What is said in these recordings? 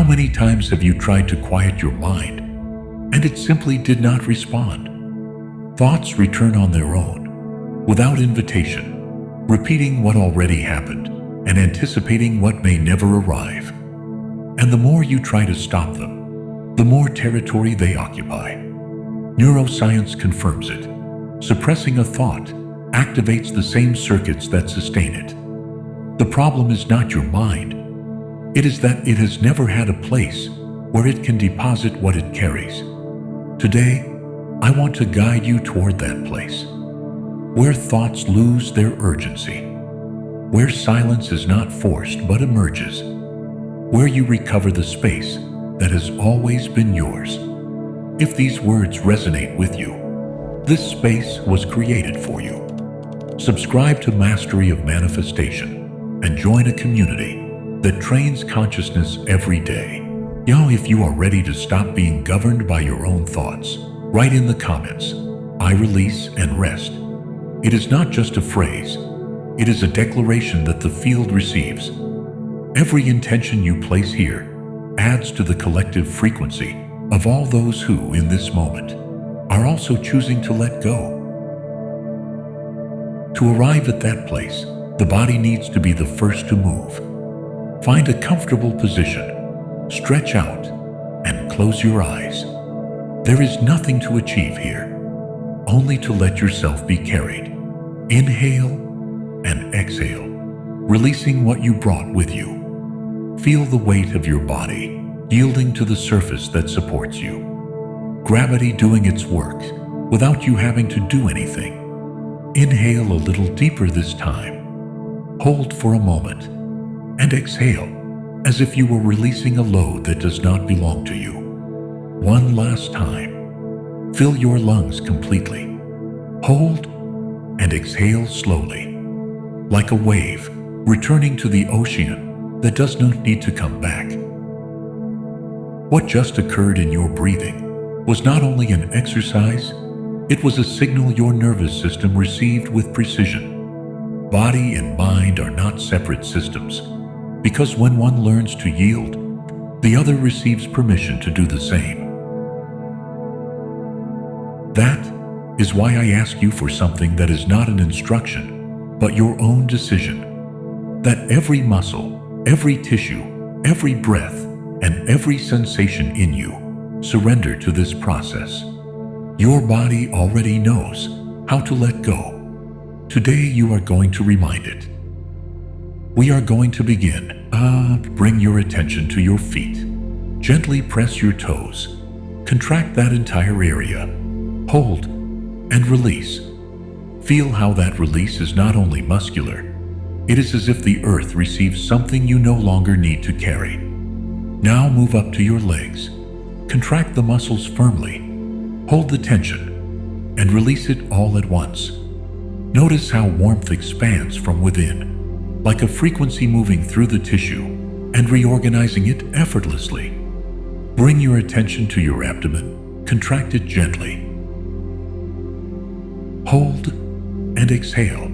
many times have you tried to quiet your mind, and it simply did not respond? Thoughts return on their own, without invitation, repeating what already happened and anticipating what may never arrive. And the more you try to stop them, the more territory they occupy. Neuroscience confirms it. Suppressing a thought activates the same circuits that sustain it. The problem is not your mind. It is that it has never had a place where it can deposit what it carries. Today, I want to guide you toward that place, where thoughts lose their urgency, where silence is not forced but emerges, where you recover the space that has always been yours. If these words resonate with you, this space was created for you. Subscribe to Mastery of Manifestation and join a community that trains consciousness every day. If you are ready to stop being governed by your own thoughts, write in the comments, "I release and rest." It is not just a phrase, it is a declaration that the field receives. Every intention you place here adds to the collective frequency of all those who, in this moment, are also choosing to let go. To arrive at that place, the body needs to be the first to move. Find a comfortable position, stretch out, and close your eyes. There is nothing to achieve here, only to let yourself be carried. Inhale and exhale, releasing what you brought with you. Feel the weight of your body yielding to the surface that supports you. Gravity doing its work without you having to do anything. Inhale a little deeper this time. Hold for a moment and exhale as if you were releasing a load that does not belong to you. One last time. Fill your lungs completely. Hold and exhale slowly, like a wave returning to the ocean that does not need to come back. What just occurred in your breathing was not only an exercise, it was a signal your nervous system received with precision. Body and mind are not separate systems, because when one learns to yield, the other receives permission to do the same. That is why I ask you for something that is not an instruction, but your own decision. That every muscle, every tissue, every breath, and every sensation in you surrender to this process. Your body already knows how to let go. Today you are going to remind it. We are going to begin. Bring your attention to your feet. Gently press your toes. Contract that entire area. Hold and release. Feel how that release is not only muscular, it is as if the earth receives something you no longer need to carry. Now move up to your legs. Contract the muscles firmly. Hold the tension and release it all at once. Notice how warmth expands from within, like a frequency moving through the tissue and reorganizing it effortlessly. Bring your attention to your abdomen. Contract it gently. Hold and exhale,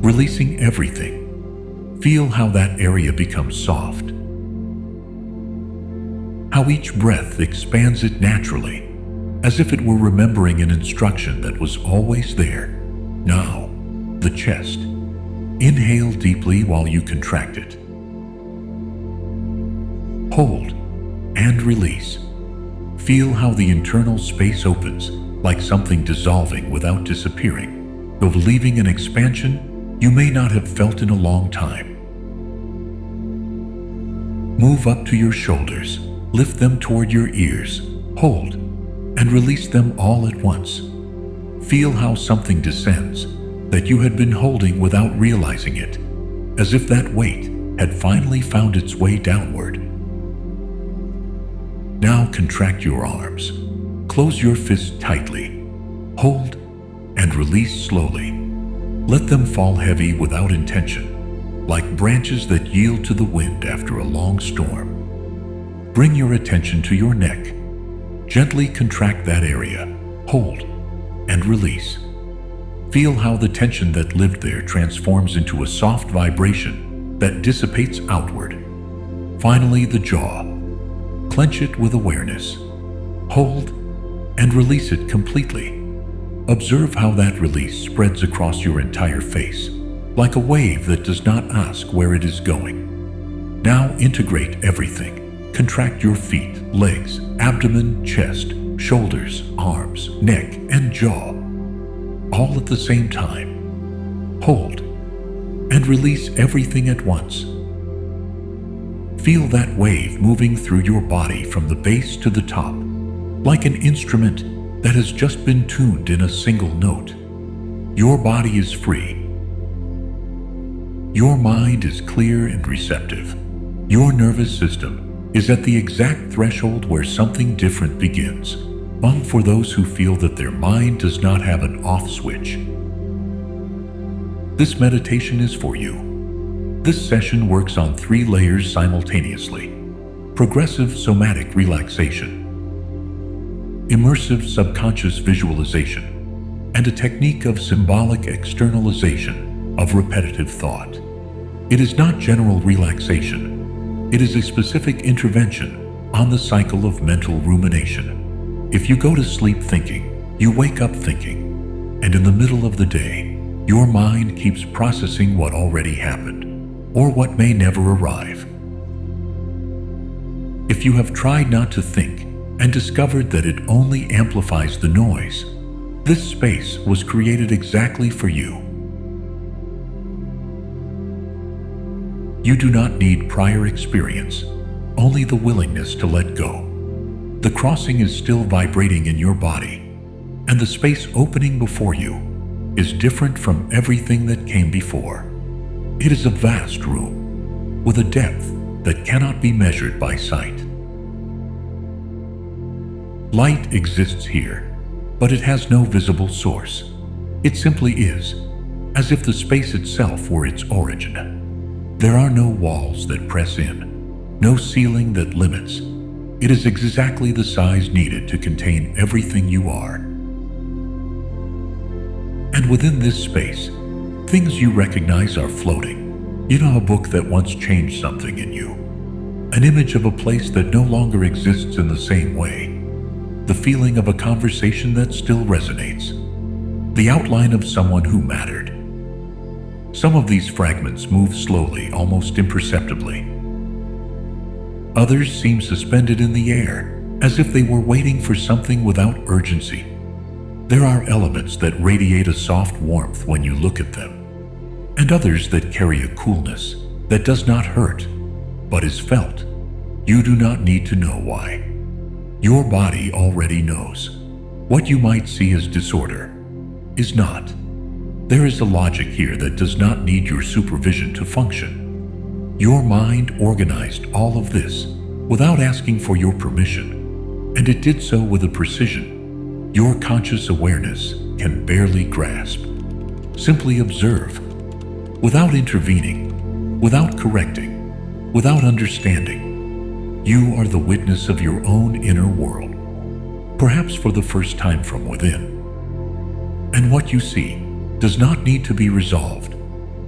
releasing everything. Feel how that area becomes soft. How each breath expands it naturally, as if it were remembering an instruction that was always there. Now, the chest. Inhale deeply while you contract it. Hold and release. Feel how the internal space opens, like something dissolving without disappearing, though leaving an expansion you may not have felt in a long time. Move up to your shoulders. Lift them toward your ears. Hold and release them all at once. Feel how something descends that you had been holding without realizing it, as if that weight had finally found its way downward. Now contract your arms. Close your fists tightly. Hold and release slowly. Let them fall heavy without intention, like branches that yield to the wind after a long storm. Bring your attention to your neck. Gently contract that area. Hold and release. Feel how the tension that lived there transforms into a soft vibration that dissipates outward. Finally, the jaw. Clench it with awareness. Hold and release it completely. Observe how that release spreads across your entire face, like a wave that does not ask where it is going. Now integrate everything. Contract your feet, legs, abdomen, chest, shoulders, arms, neck, and jaw, all at the same time. Hold and release everything at once. Feel that wave moving through your body from the base to the top, like an instrument that has just been tuned in a single note. Your body is free. Your mind is clear and receptive. Your nervous system is at the exact threshold where something different begins. For those who feel that their mind does not have an off switch, this meditation is for you. This session works on 3 layers simultaneously: progressive somatic relaxation, immersive subconscious visualization, and a technique of symbolic externalization of repetitive thought. It is not general relaxation. It is a specific intervention on the cycle of mental rumination. If you go to sleep thinking, you wake up thinking, and in the middle of the day, your mind keeps processing what already happened, or what may never arrive. If you have tried not to think and discovered that it only amplifies the noise, this space was created exactly for you. You do not need prior experience, only the willingness to let go. The crossing is still vibrating in your body, and the space opening before you is different from everything that came before. It is a vast room with a depth that cannot be measured by sight. Light exists here, but it has no visible source. It simply is, as if the space itself were its origin. There are no walls that press in, no ceiling that limits. It is exactly the size needed to contain everything you are. And within this space, things you recognize are floating. You know, a book that once changed something in you. An image of a place that no longer exists in the same way. The feeling of a conversation that still resonates. The outline of someone who mattered. Some of these fragments move slowly, almost imperceptibly. Others seem suspended in the air, as if they were waiting for something without urgency. There are elements that radiate a soft warmth when you look at them, and others that carry a coolness that does not hurt, but is felt. You do not need to know why. Your body already knows. What you might see as disorder is not. There is a logic here that does not need your supervision to function. Your mind organized all of this without asking for your permission, and it did so with a precision your conscious awareness can barely grasp. Simply observe, without intervening, without correcting, without understanding. You are the witness of your own inner world, perhaps for the first time from within. And what you see does not need to be resolved.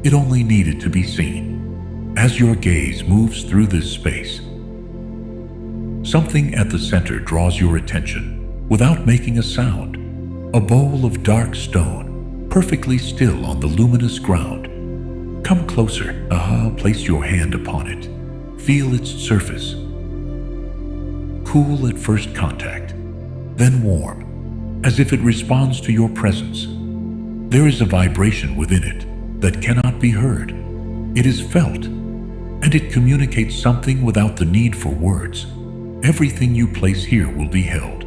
It only needed to be seen. As your gaze moves through this space, something at the center draws your attention. Without making a sound, a bowl of dark stone, perfectly still on the luminous ground. Come closer. Place your hand upon it. Feel its surface. Cool at first contact, then warm, as if it responds to your presence. There is a vibration within it that cannot be heard. It is felt, and it communicates something without the need for words. Everything you place here will be held.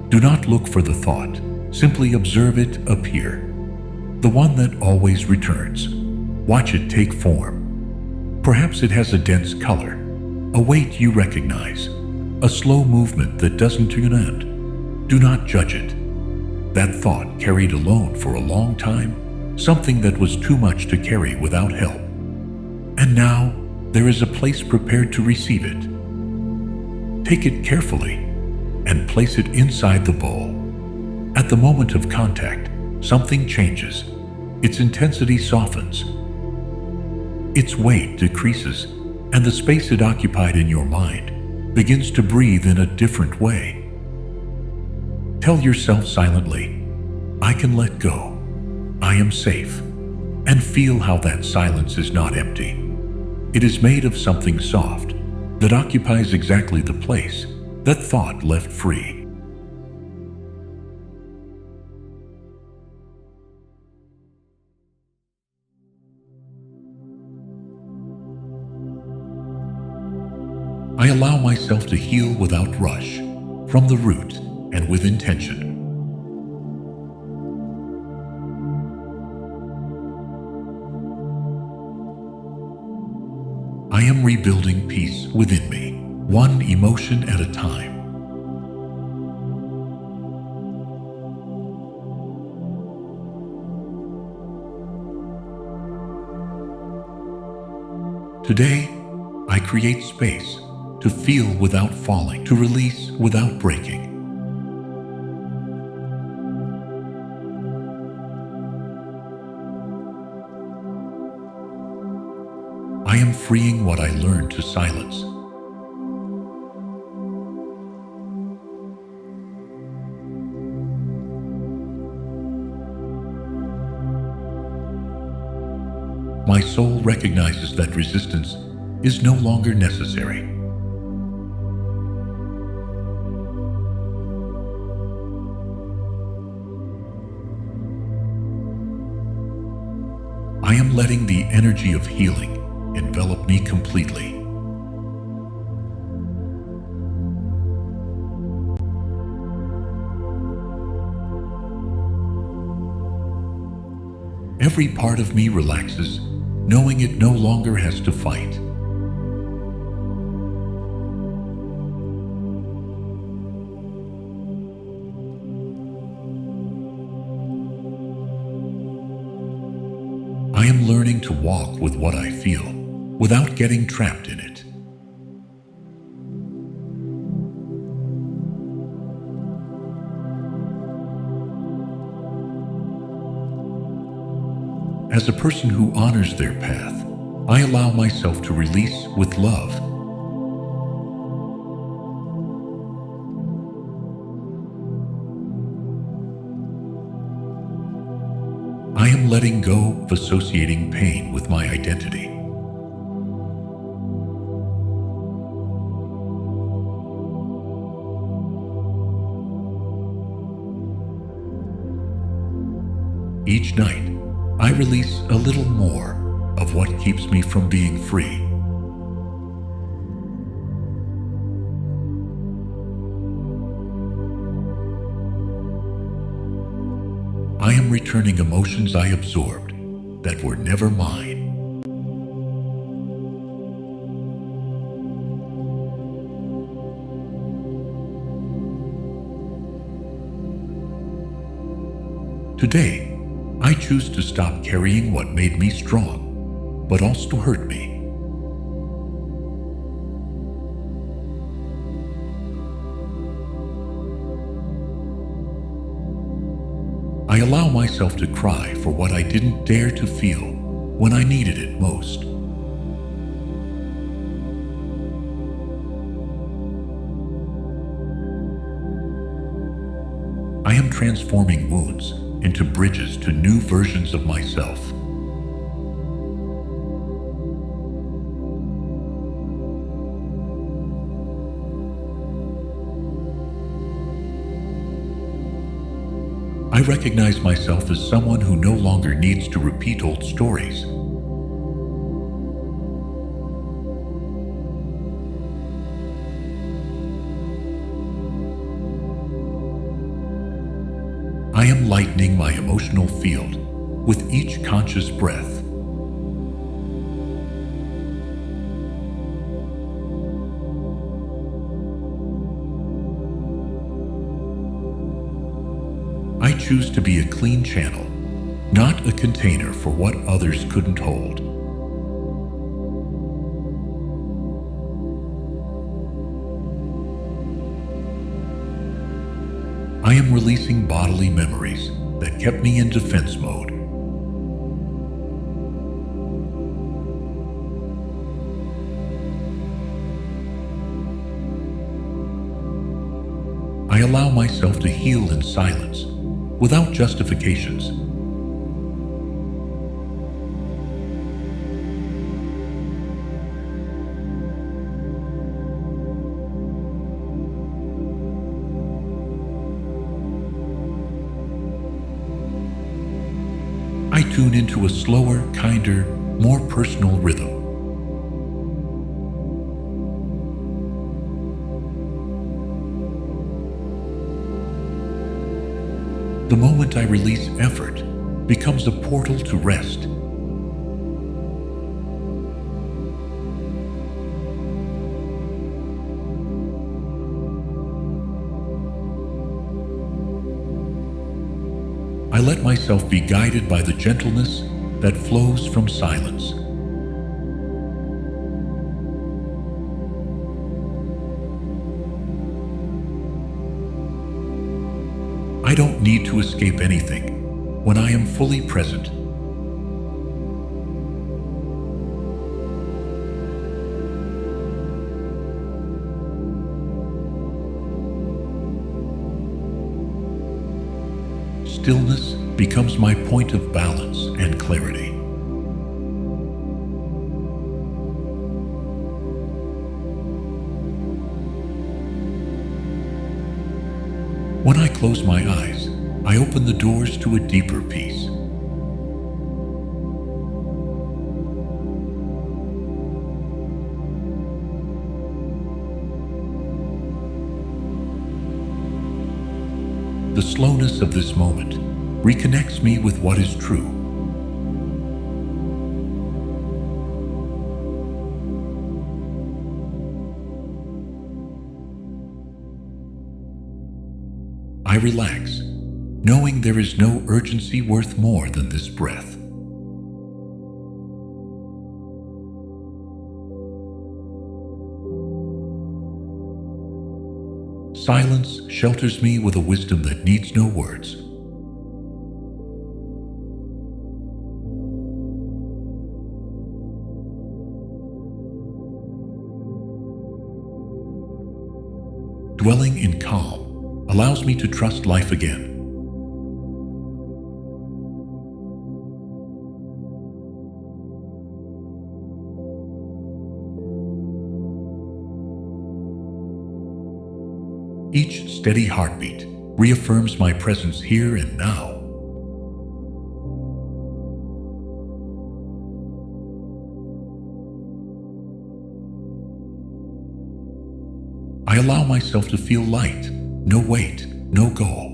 Do not look for the thought, simply observe it appear. The one that always returns. Watch it take form. Perhaps it has a dense color, a weight you recognize, a slow movement that doesn't end. Do not judge it. That thought carried alone for a long time, something that was too much to carry without help. And now, there is a place prepared to receive it. Take it carefully and place it inside the bowl. At the moment of contact, something changes. Its intensity softens. Its weight decreases, and the space it occupied in your mind begins to breathe in a different way. Tell yourself silently, I can let go, I am safe, and feel how that silence is not empty. It is made of something soft that occupies exactly the place that thought left free. I allow myself to heal without rush, from the root and with intention. I am rebuilding peace within me, one emotion at a time. Today, I create space to feel without falling, to release without breaking. I am freeing what I learned to silence. My soul recognizes that resistance is no longer necessary. I am letting the energy of healing envelop me completely. Every part of me relaxes, knowing it no longer has to fight. I am learning to walk with what I feel, without getting trapped in it. As a person who honors their path, I allow myself to release with love. I am letting go of associating pain with my identity. Each night, I release a little more of what keeps me from being free. I am returning emotions I absorbed that were never mine. Today, I choose to stop carrying what made me strong, but also hurt me. I allow myself to cry for what I didn't dare to feel when I needed it most. I am transforming wounds into bridges to new versions of myself. I recognize myself as someone who no longer needs to repeat old stories. I am lightening my emotional field with each conscious breath. I choose to be a clean channel, not a container for what others couldn't hold. I am releasing bodily memories that kept me in defense mode. I allow myself to heal in silence, without justifications. I tune into a slower, kinder, more personal rhythm. The moment I release effort becomes a portal to rest. I let myself be guided by the gentleness that flows from silence. I don't need to escape anything when I am fully present. Stillness becomes my point of balance and clarity. When I close my eyes, I open the doors to a deeper peace. The slowness of this moment reconnects me with what is true. I relax, knowing there is no urgency worth more than this breath. Silence shelters me with a wisdom that needs no words. Dwelling in calm allows me to trust life again. Each steady heartbeat reaffirms my presence here and now. I allow myself to feel light, no weight, no goal.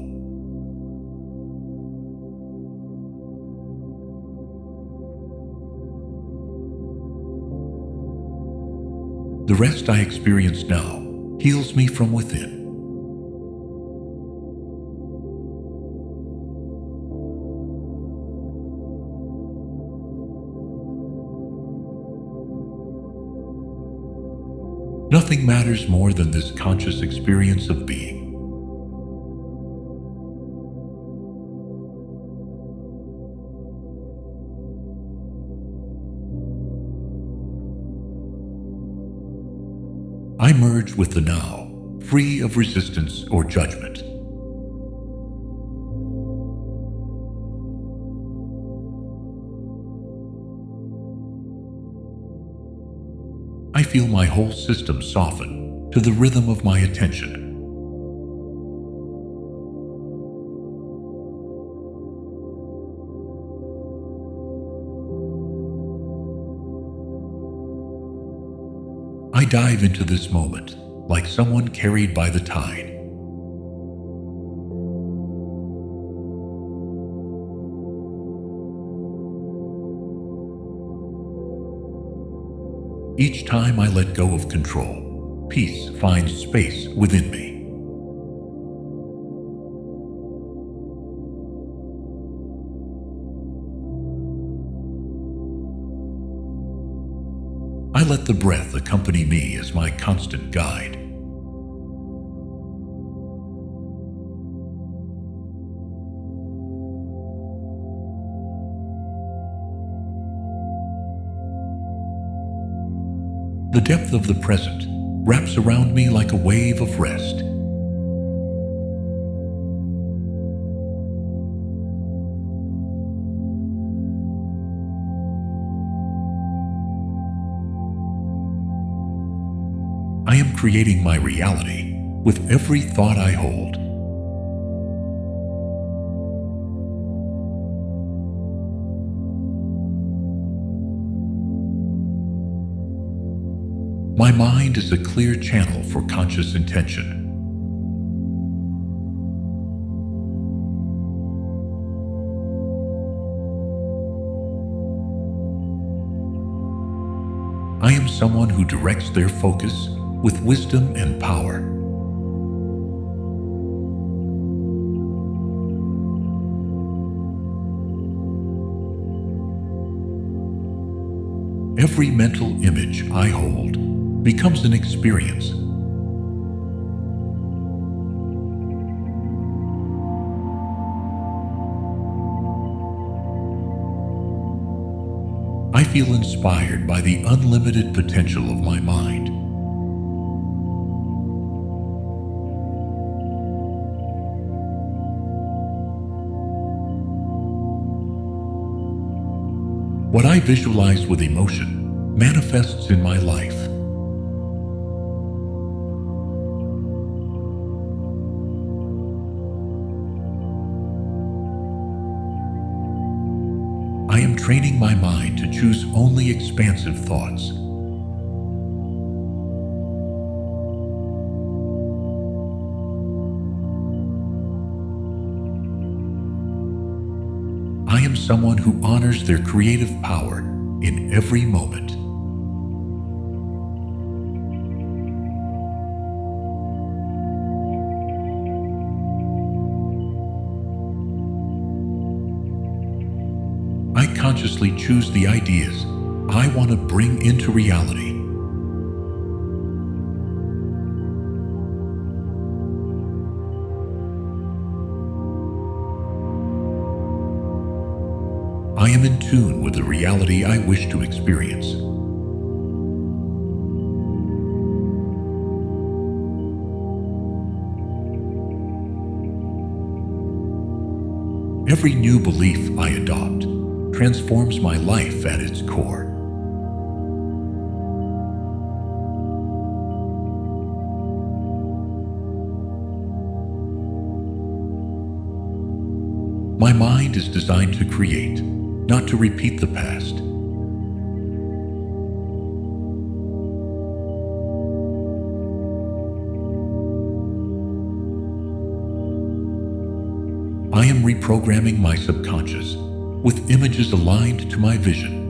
The rest I experience now heals me from within. Nothing matters more than this conscious experience of being. I merge with the now, free of resistance or judgment. I feel my whole system soften to the rhythm of my attention. I dive into this moment like someone carried by the tide. Each time I let go of control, peace finds space within me. I let the breath accompany me as my constant guide. The depth of the present wraps around me like a wave of rest. I am creating my reality with every thought I hold. My mind is a clear channel for conscious intention. I am someone who directs their focus with wisdom and power. Every mental image I hold becomes an experience. I feel inspired by the unlimited potential of my mind. What I visualize with emotion manifests in my life. I am training my mind to choose only expansive thoughts. I am someone who honors their creative power in every moment. I consciously choose the ideas I want to bring into reality. I am in tune with the reality I wish to experience. Every new belief I adopt transforms my life at its core. My mind is designed to create, not to repeat the past. I am reprogramming my subconscious with images aligned to my vision.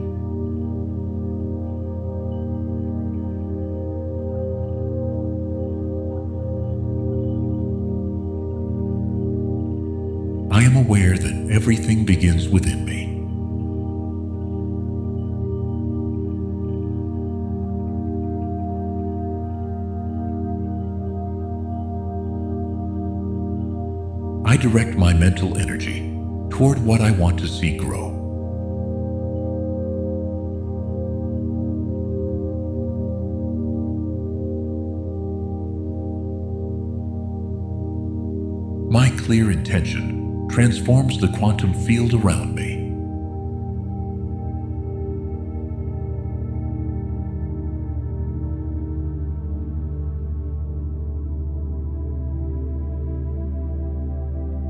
I am aware that everything begins within me. I direct my mental energy toward what I want to see grow. My clear intention transforms the quantum field around me.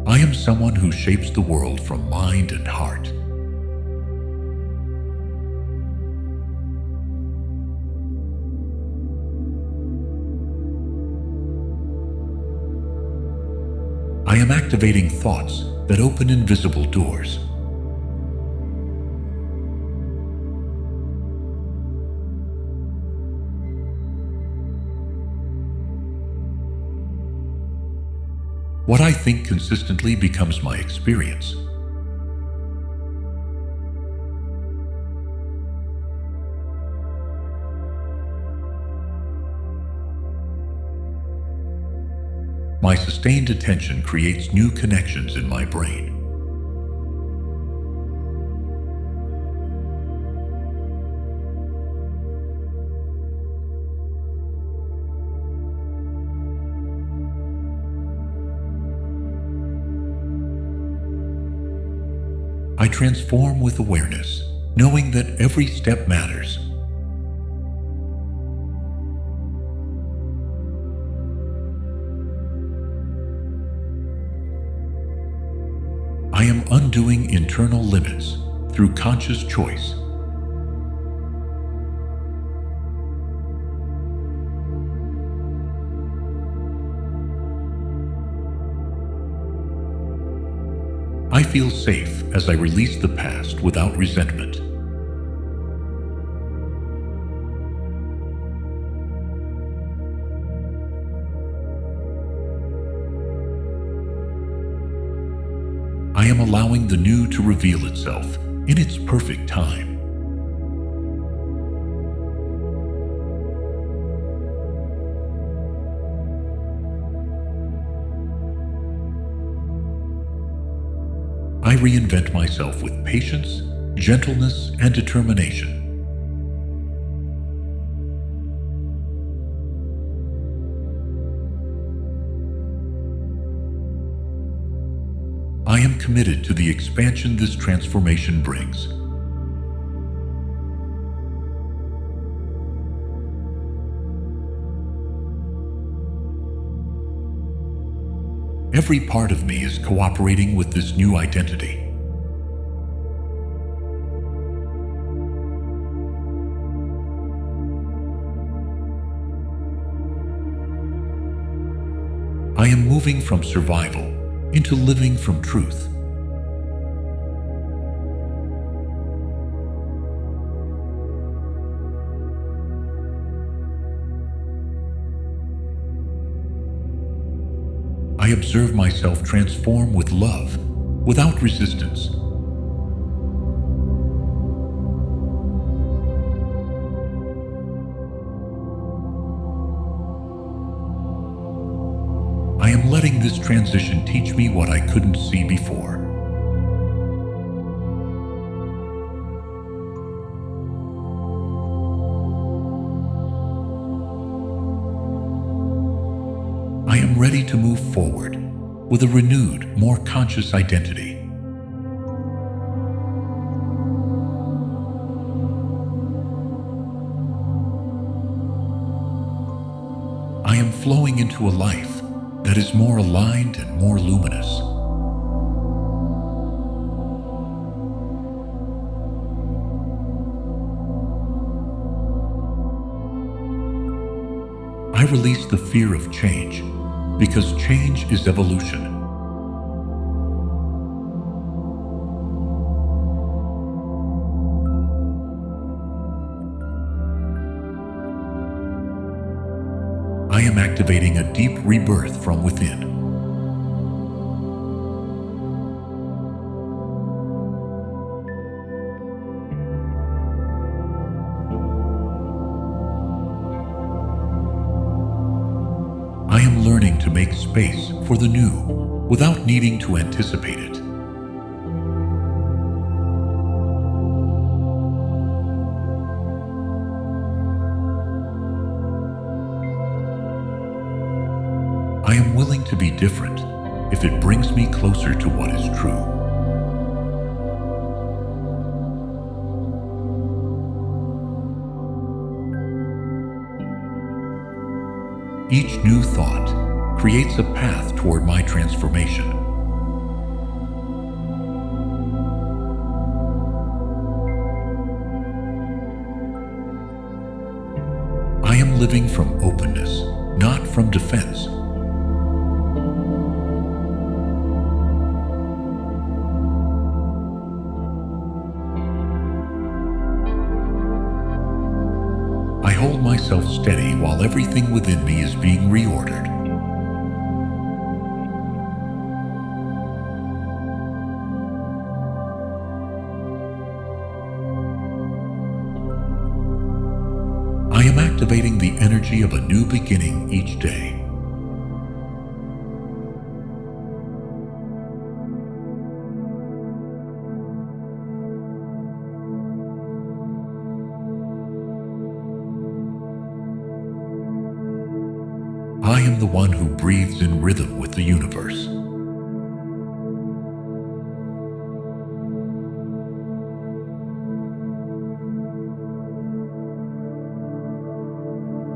I am someone who shapes the world from mind and heart. I am activating thoughts that open invisible doors. What I think consistently becomes my experience. My sustained attention creates new connections in my brain. I transform with awareness, knowing that every step matters. I am undoing internal limits through conscious choice. I feel safe as I release the past without resentment. I am allowing the new to reveal itself in its perfect time. I reinvent myself with patience, gentleness, and determination. I am committed to the expansion this transformation brings. Every part of me is cooperating with this new identity. I am moving from survival into living from truth. I observe myself transform with love, without resistance. I am letting this transition teach me what I couldn't see before. I am ready to move forward with a renewed, more conscious identity. I am flowing into a life that is more aligned and more luminous. I release the fear of change, because change is evolution. I am activating a deep rebirth from within. I am learning to make space for the new without needing to anticipate it. I am willing to be different if it brings me closer to what is true. Each new thought creates a path toward my transformation. I am living from openness, not from defense. I hold myself steady while everything within me is being reordered. I am activating the energy of a new beginning each day. I am the one who breathes in rhythm with the universe.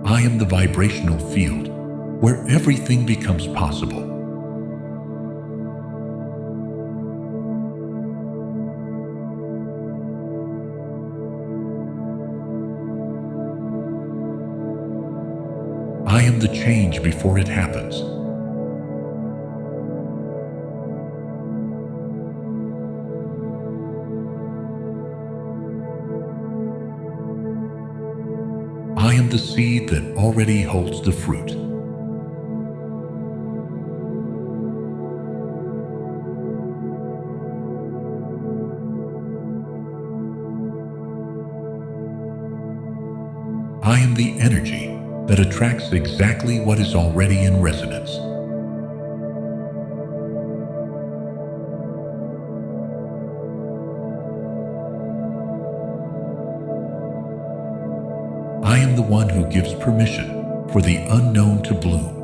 I am the vibrational field where everything becomes possible. I am the change before it happens. I am the seed that already holds the fruit. I am the energy that attracts exactly what is already in resonance. I am the one who gives permission for the unknown to bloom.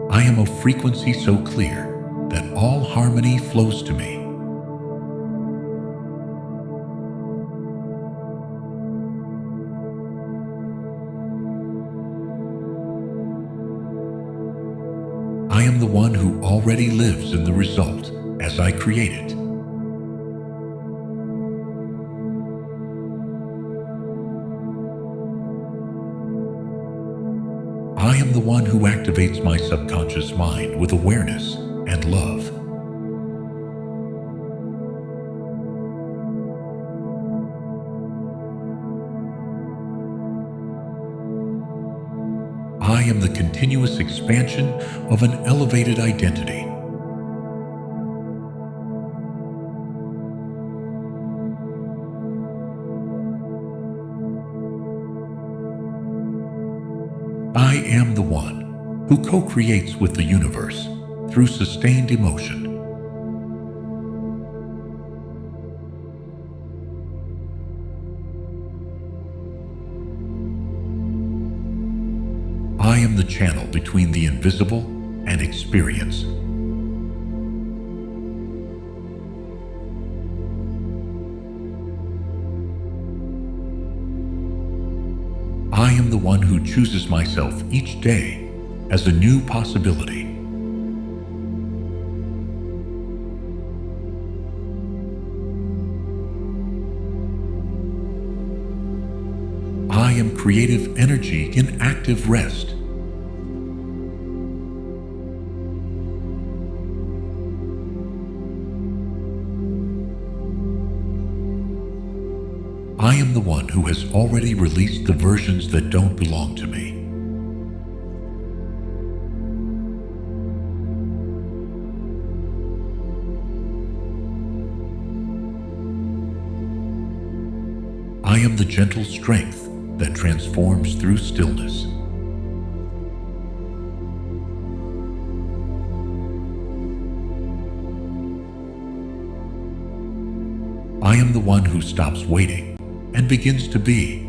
I am a frequency so clear that all harmony flows to me. I am the one who already lives in the result as I create it. I am the one who activates my subconscious mind with awareness and love. I am the continuous expansion of an elevated identity. I am the one who co-creates with the universe through sustained emotion. I am the channel between the invisible and experience. I am the one who chooses myself each day as a new possibility. I am creative energy in active rest. I am the one who has already released the versions that don't belong to me. I am the gentle strength that transforms through stillness. I am the one who stops waiting and begins to be.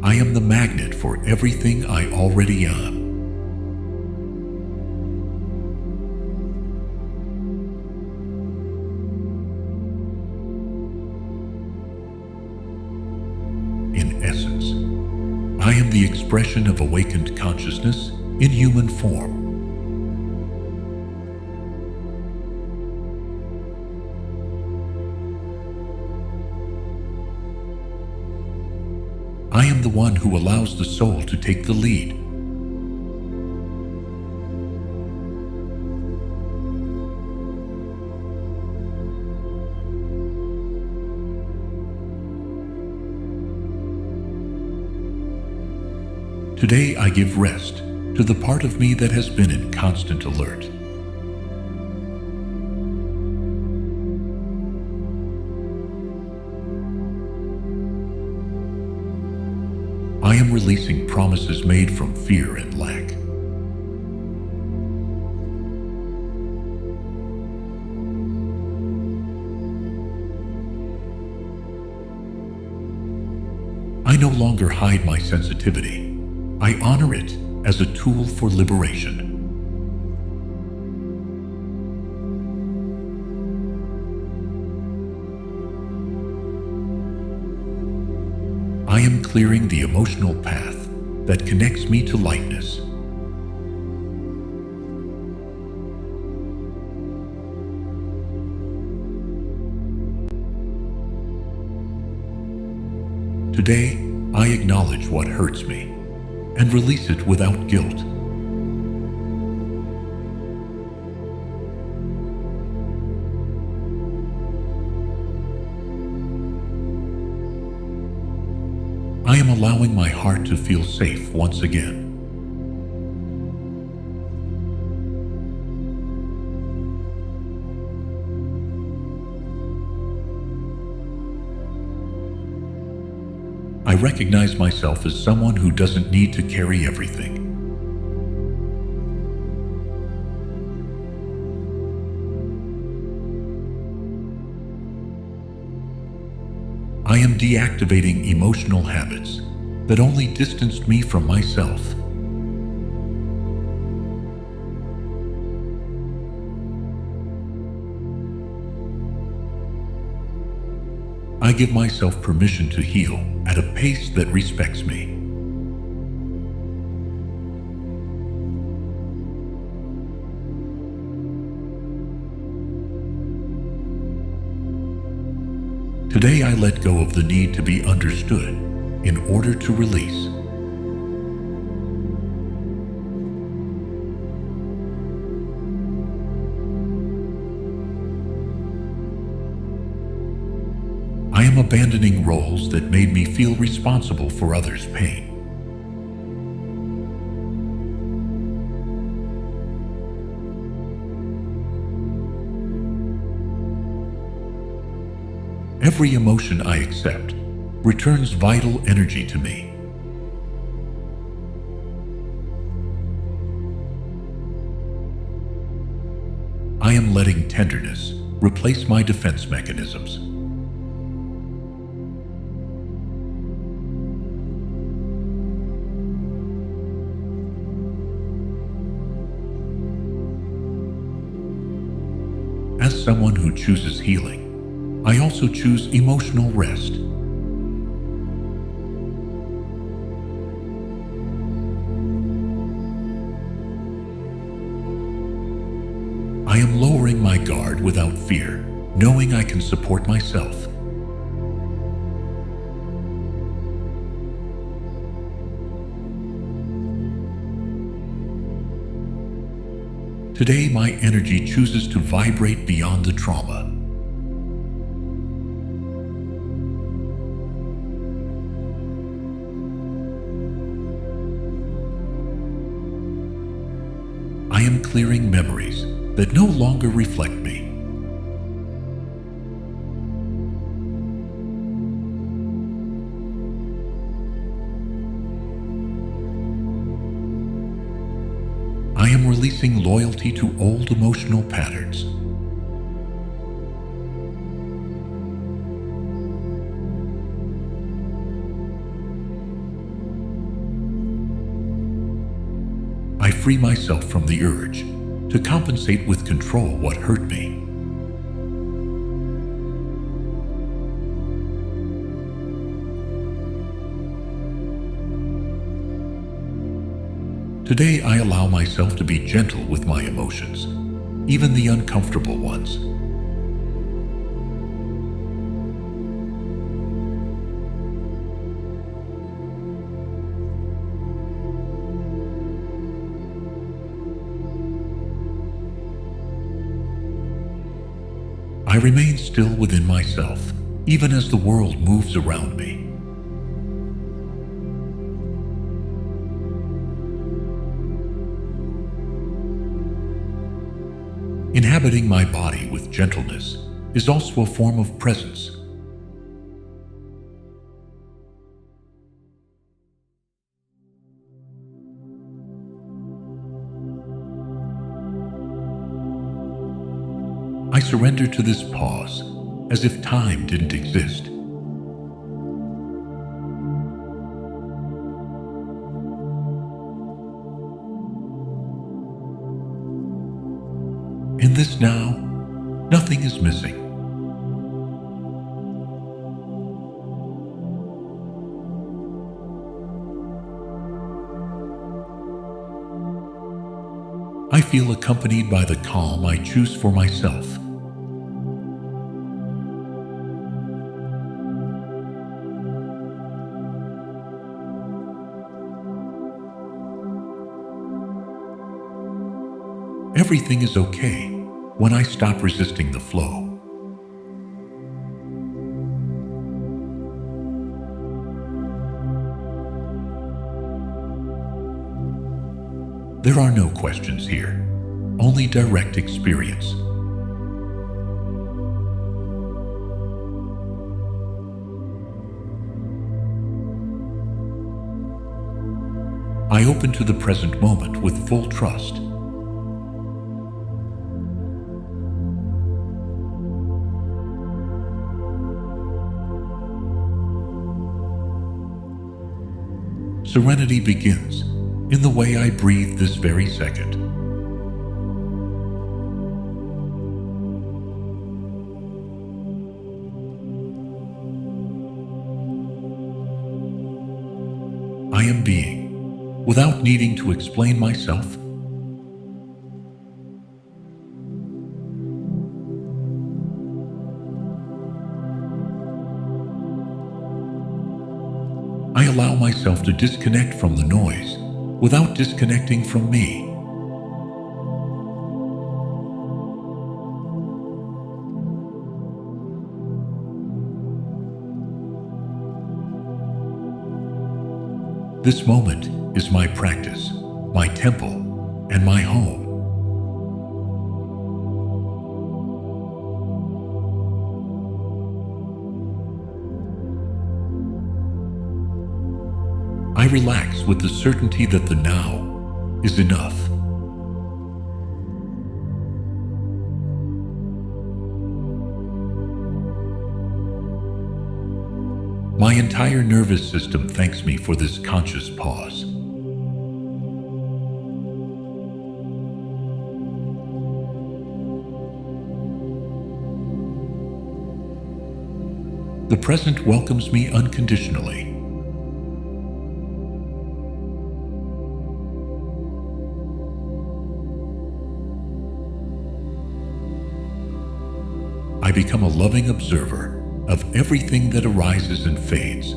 I am the magnet for everything I already am. In essence, I am the expression of awakened consciousness in human form. I am the one who allows the soul to take the lead. Today I give rest to the part of me that has been in constant alert. I am releasing promises made from fear and lack. I no longer hide my sensitivity. I honor it as a tool for liberation. I am clearing the emotional path that connects me to lightness. Today, I acknowledge what hurts me and release it without guilt. I am allowing my heart to feel safe once again. I recognize myself as someone who doesn't need to carry everything. I am deactivating emotional habits that only distanced me from myself. I give myself permission to heal at a pace that respects me. Today I let go of the need to be understood in order to release. I am abandoning roles that made me feel responsible for others' pain. Every emotion I accept returns vital energy to me. I am letting tenderness replace my defense mechanisms. As someone who chooses healing, I also choose emotional rest. I am lowering my guard without fear, knowing I can support myself. Today, my energy chooses to vibrate beyond the trauma. I am clearing memories that no longer reflect me. I am releasing loyalty to old emotional patterns. I free myself from the urge to compensate with control what hurt me. Today, I allow myself to be gentle with my emotions, even the uncomfortable ones. I remain still within myself, even as the world moves around me. Inhabiting my body with gentleness is also a form of presence. I surrender to this pause as if time didn't exist. In this now, nothing is missing. I feel accompanied by the calm I choose for myself. Everything is okay when I stop resisting the flow. There are no questions here, only direct experience. I open to the present moment with full trust. Serenity begins in the way I breathe this very second. I am being, without needing to explain myself. I allow myself to disconnect from the noise without disconnecting from me. This moment is my practice, my temple, and my home. I relax with the certainty that the now is enough. My entire nervous system thanks me for this conscious pause. The present welcomes me unconditionally. I become a loving observer of everything that arises and fades.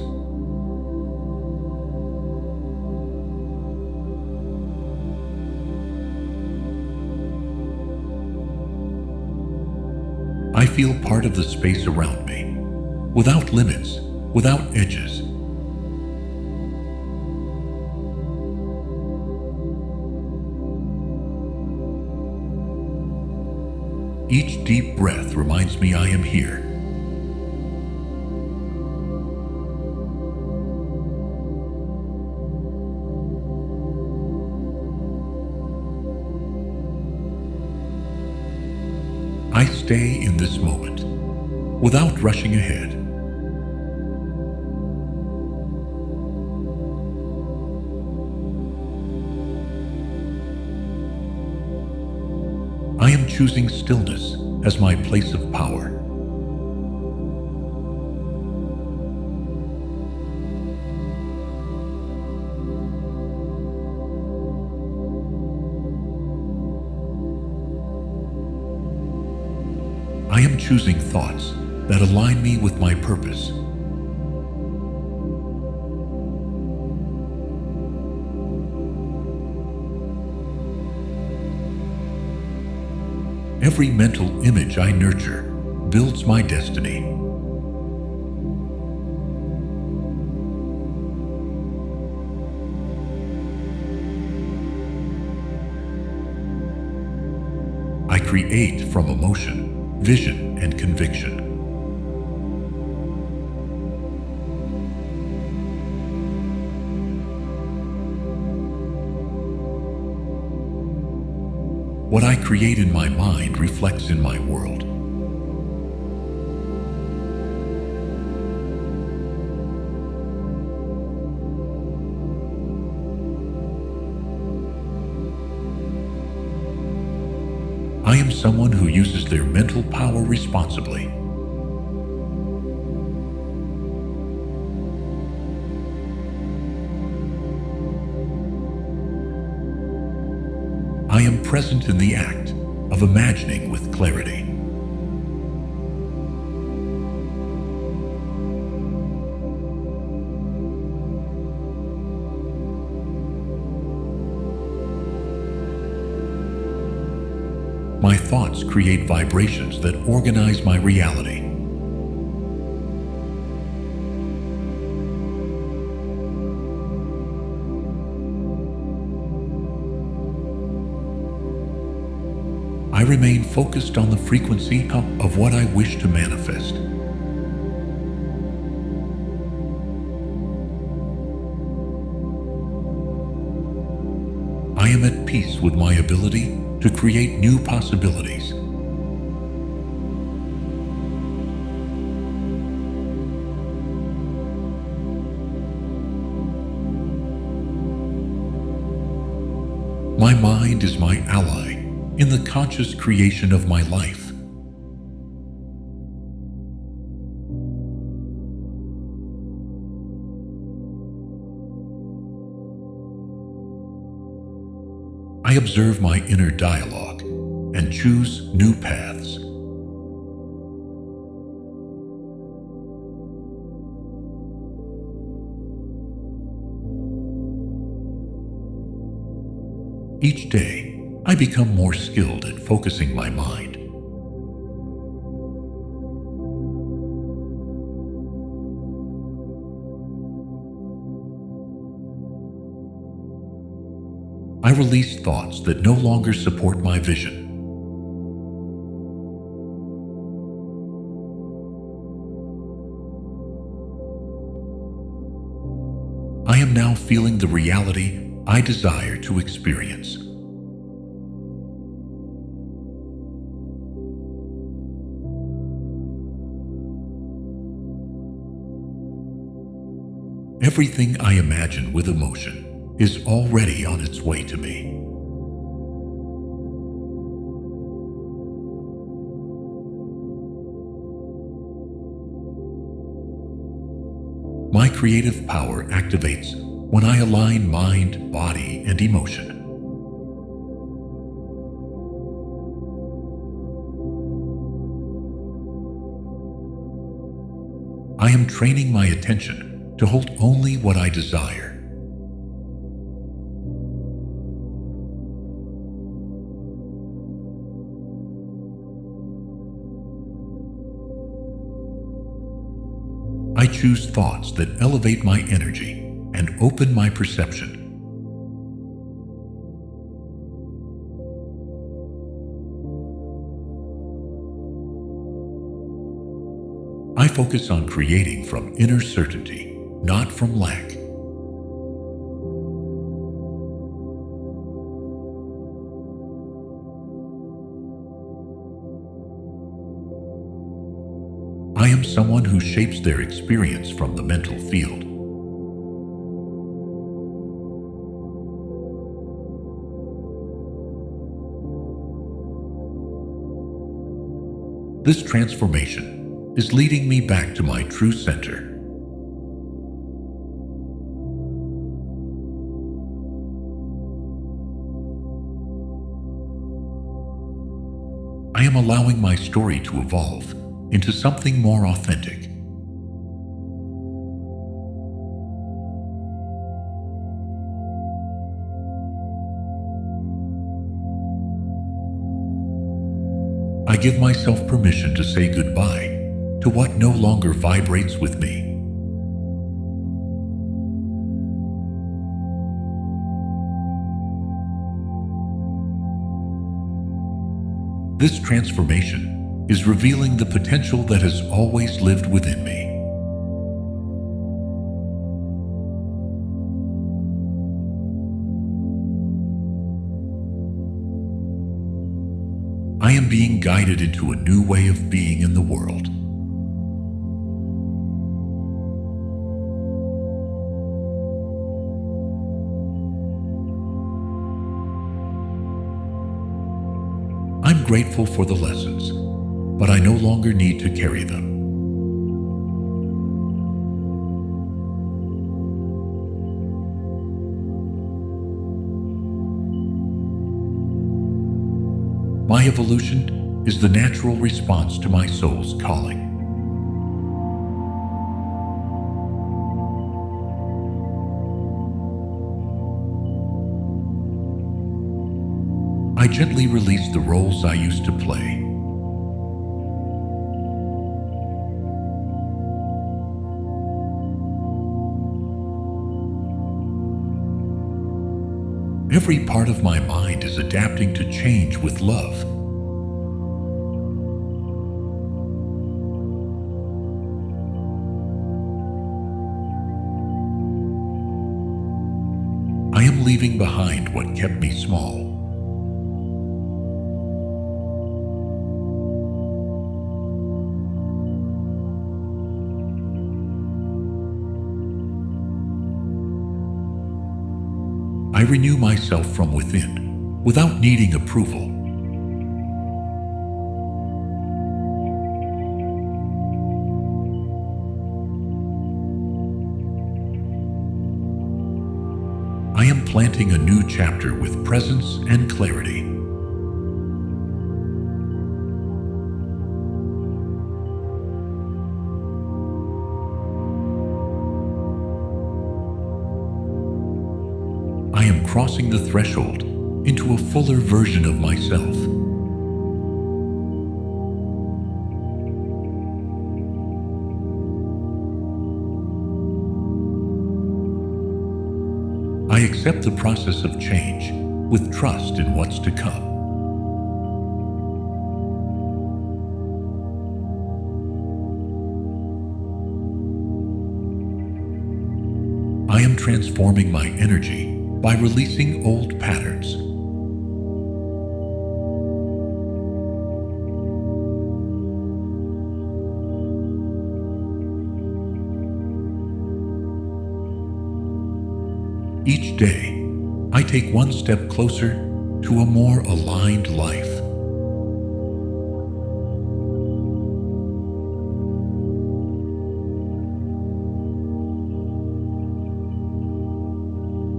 I feel part of the space around me, without limits, without edges. Each deep breath reminds me I am here. I stay in this moment, without rushing ahead. I am choosing stillness as my place of power. I am choosing thoughts that align me with my purpose. Every mental image I nurture builds my destiny. I create from emotion, vision, and conviction. What I create in my mind reflects in my world. I am someone who uses their mental power responsibly. I I am present in the act of imagining with clarity. My thoughts create vibrations that organize my reality. I remain focused on the frequency of what I wish to manifest. I am at peace with my ability to create new possibilities. My mind is my ally in the conscious creation of my life. I observe my inner dialogue and choose new paths. Each day, I become more skilled at focusing my mind. I release thoughts that no longer support my vision. I am now feeling the reality I desire to experience. Everything I imagine with emotion is already on its way to me. My creative power activates when I align mind, body, and emotion. I am training my attention to hold only what I desire. I choose thoughts that elevate my energy and open my perception. I focus on creating from inner certainty, not from lack. I am someone who shapes their experience from the mental field. This transformation is leading me back to my true center. I am allowing my story to evolve into something more authentic. I give myself permission to say goodbye to what no longer vibrates with me. This transformation is revealing the potential that has always lived within me. I am being guided into a new way of being in the world. I'm grateful for the lessons, but I no longer need to carry them. My evolution is the natural response to my soul's calling. I gently release the roles I used to play. Every part of my mind is adapting to change with love. I am leaving behind what kept me small. I renew myself from within, without needing approval. I am planting a new chapter with presence and clarity. I am crossing the threshold into a fuller version of myself. I accept the process of change with trust in what's to come. I am transforming my energy by releasing old patterns. Each day, I take one step closer to a more aligned life.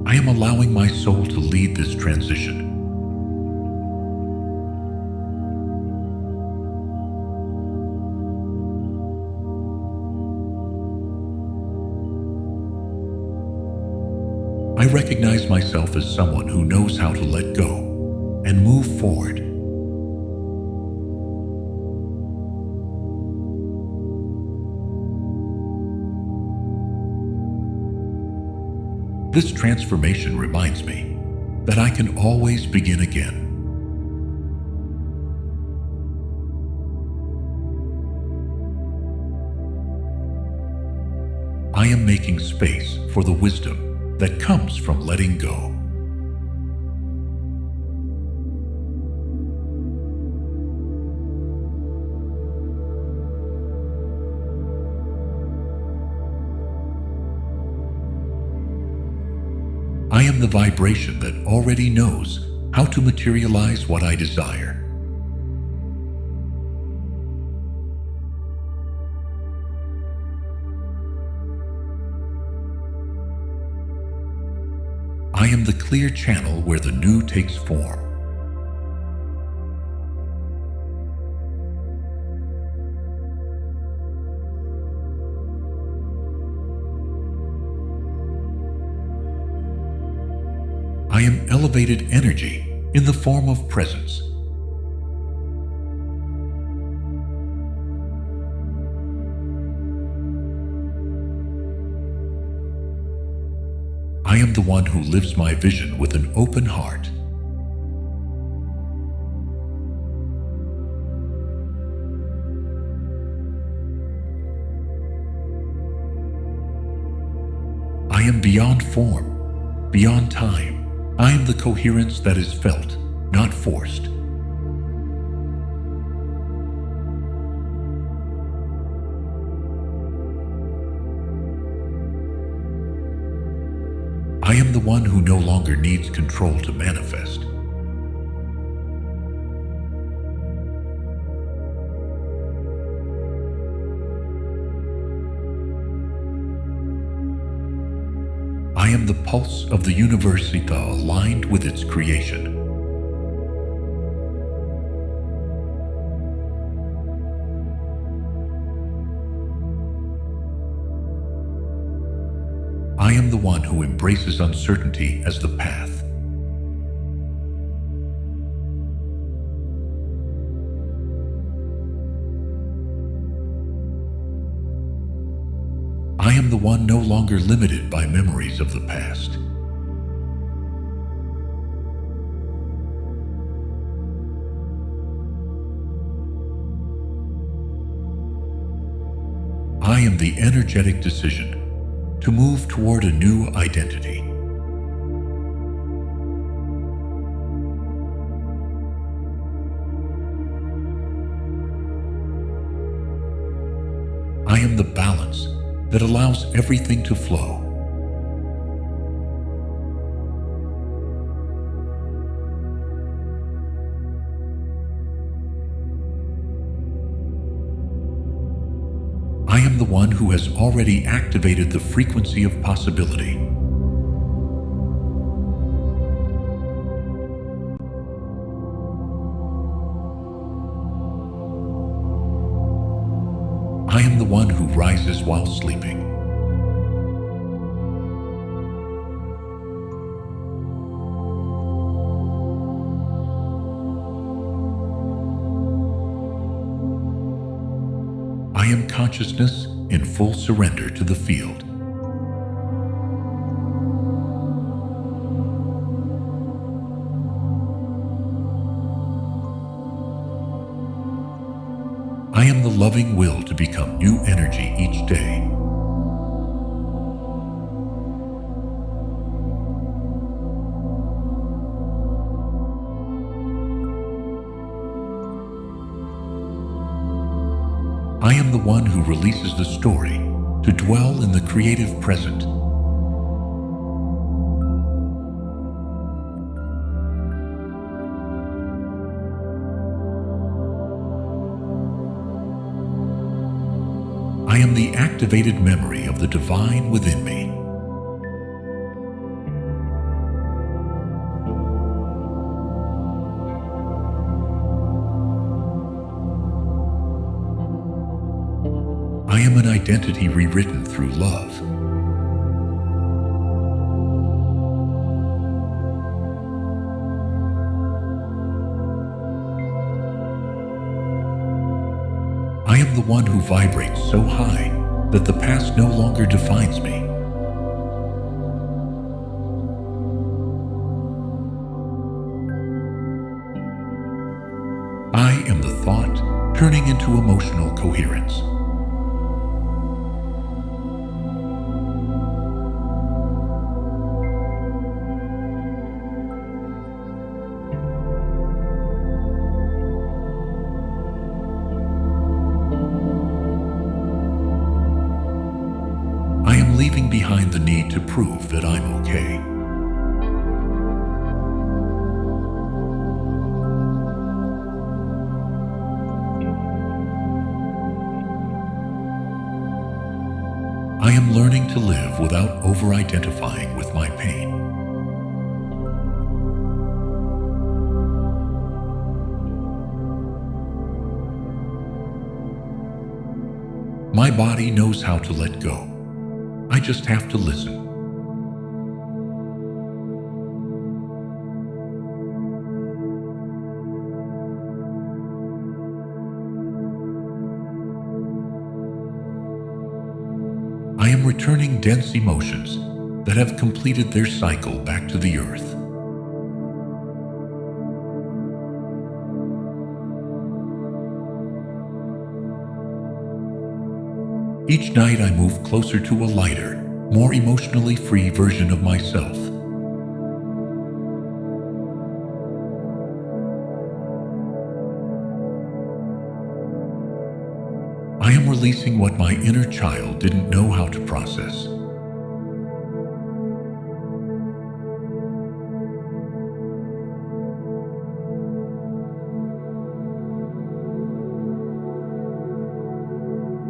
I am allowing my soul to lead this transition. I recognize myself as someone who knows how to let go and move forward. This transformation reminds me that I can always begin again. I am making space for the wisdom that comes from letting go. I am the vibration that already knows how to materialize what I desire. I am the clear channel where the new takes form. I am elevated energy in the form of presence. I am the one who lives my vision with an open heart. I am beyond form, beyond time. I am the coherence that is felt, not forced. I am the one who no longer needs control to manifest. I am the pulse of the universe aligned with its creation. I am the one who embraces uncertainty as the path. I am the one no longer limited by memories of the past. I am the energetic decision to move toward a new identity. I am the balance that allows everything to flow. I am the one who has already activated the frequency of possibility. I am the one who rises while sleeping. I am consciousness in full surrender to the field. I am the loving will to become new energy each day. I am the one who releases the story to dwell in the creative present. I am the activated memory of the divine within me. I am an identity rewritten through love. I am the one who vibrates so high that the past no longer defines me. I am the thought turning into emotional coherence. I am leaving behind the need to prove that I'm okay. I am learning to live without over-identifying with my pain. My body knows how to let go. I just have to listen. I am returning dense emotions that have completed their cycle back to the earth. Each night I move closer to a lighter, more emotionally free version of myself. I am releasing what my inner child didn't know how to process.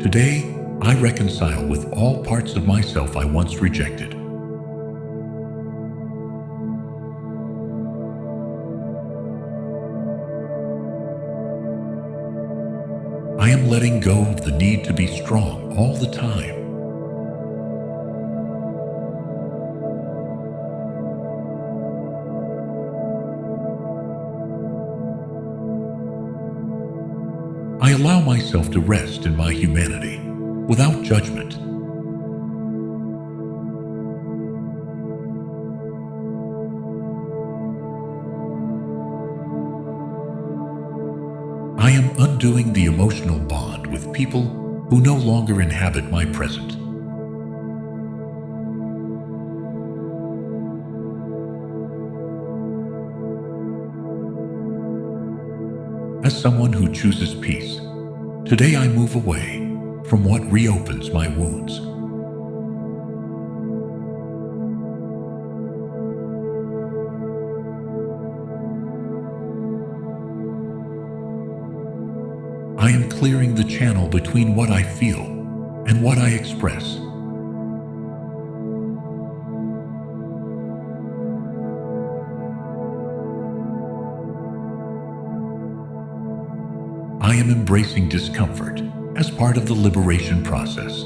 Today, I reconcile with all parts of myself I once rejected. I am letting go of the need to be strong all the time. allow myself to rest in my humanity without judgment. I am undoing the emotional bond with people who no longer inhabit my present. As someone who chooses peace, today I move away from what reopens my wounds. I am clearing the channel between what I feel and what I express. I am embracing discomfort as part of the liberation process.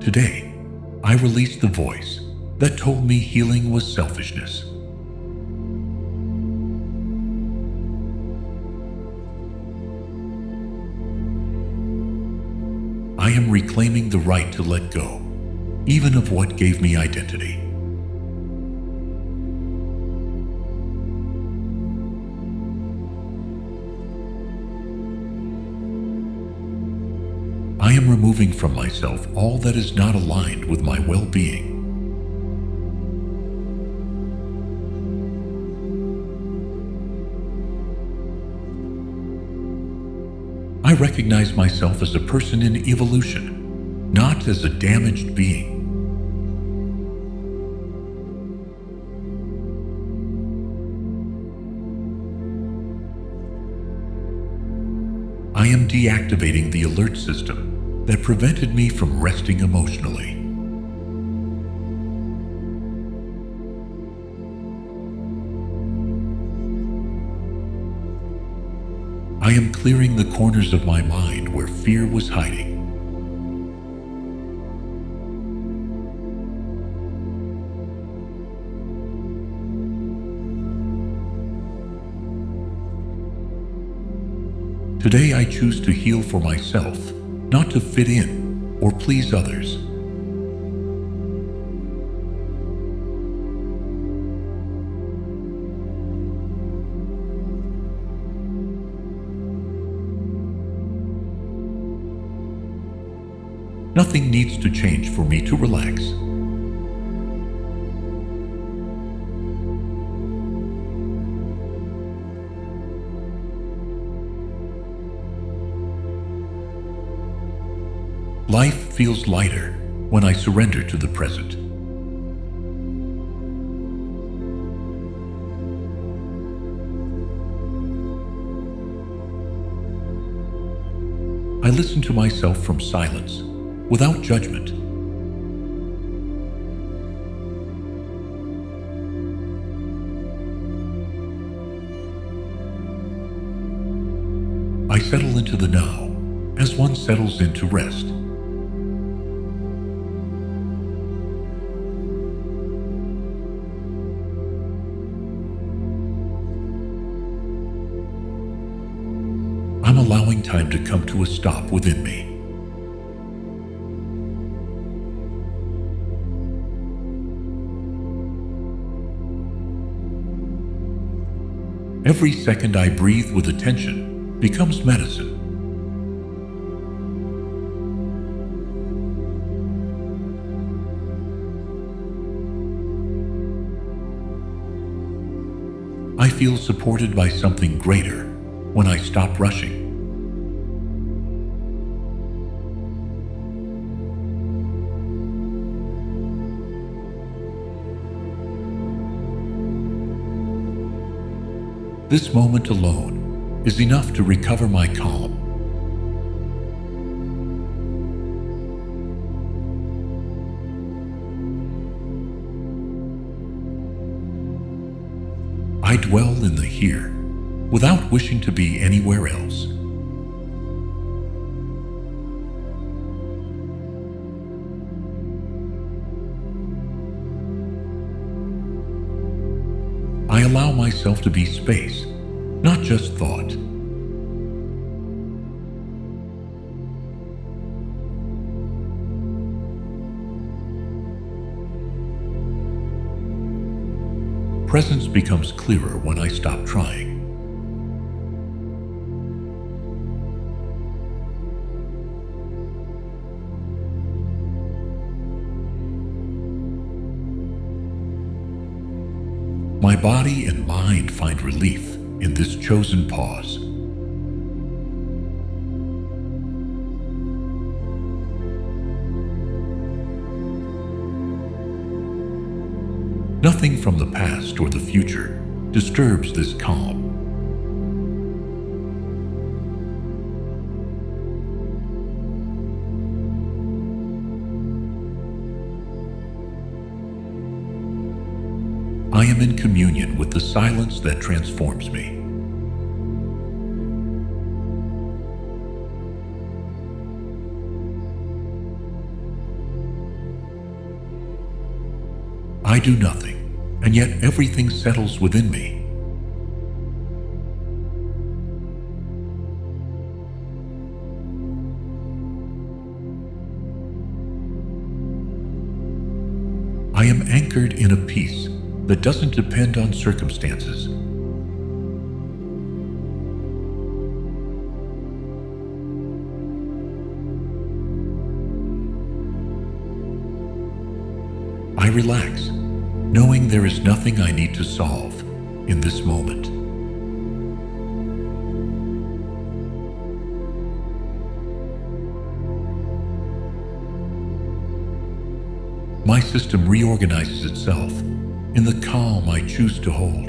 Today, I release the voice that told me healing was selfishness. I am reclaiming the right to let go, even of what gave me identity. I am removing from myself all that is not aligned with my well-being. I recognize myself as a person in evolution, not as a damaged being. I am deactivating the alert system that prevented me from resting emotionally. I am clearing the corners of my mind where fear was hiding. Today I choose to heal for myself, not to fit in or please others. Nothing needs to change for me to relax. Life feels lighter when I surrender to the present. I listen to myself from silence, without judgment. I settle into the now, as one settles into rest. I'm allowing time to come to a stop within me. Every second I breathe with attention becomes medicine. I feel supported by something greater when I stop rushing. This moment alone is enough to recover my calm. I dwell in the here without wishing to be anywhere else. allow myself to be space, not just thought. Presence becomes clearer when I stop trying. My body and mind find relief in this chosen pause. Nothing from the past or the future disturbs this calm. I am in communion with the silence that transforms me. I do nothing, and yet everything settles within me. I am anchored in a peace that doesn't depend on circumstances. I relax, knowing there is nothing I need to solve in this moment. My system reorganizes itself in the calm I choose to hold.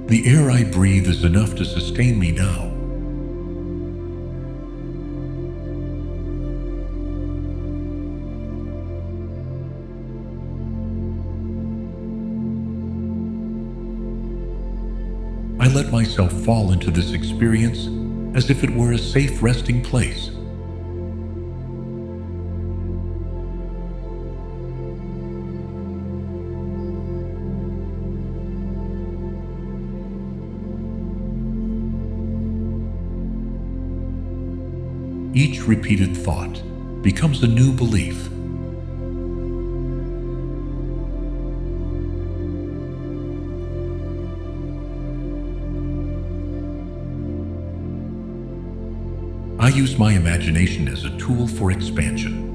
The air I breathe is enough to sustain me now. I let myself fall into this experience as if it were a safe resting place. Each repeated thought becomes a new belief. I use my imagination as a tool for expansion.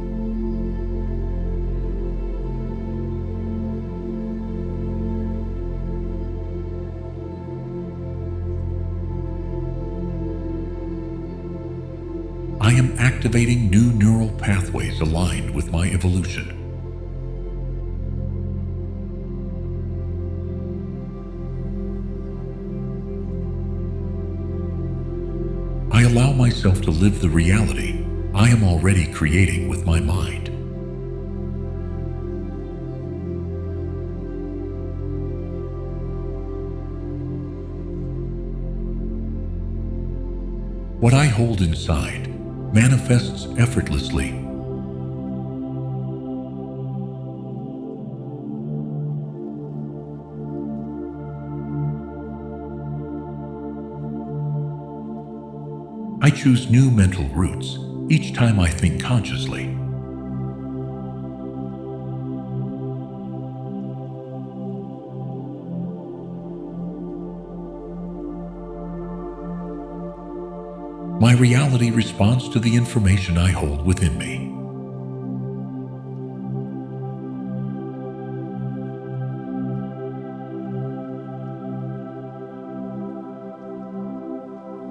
I am activating new neural pathways aligned with my evolution. I allow myself to live the reality I am already creating with my mind. What I hold inside manifests effortlessly. I choose new mental routes each time I think consciously. My reality responds to the information I hold within me.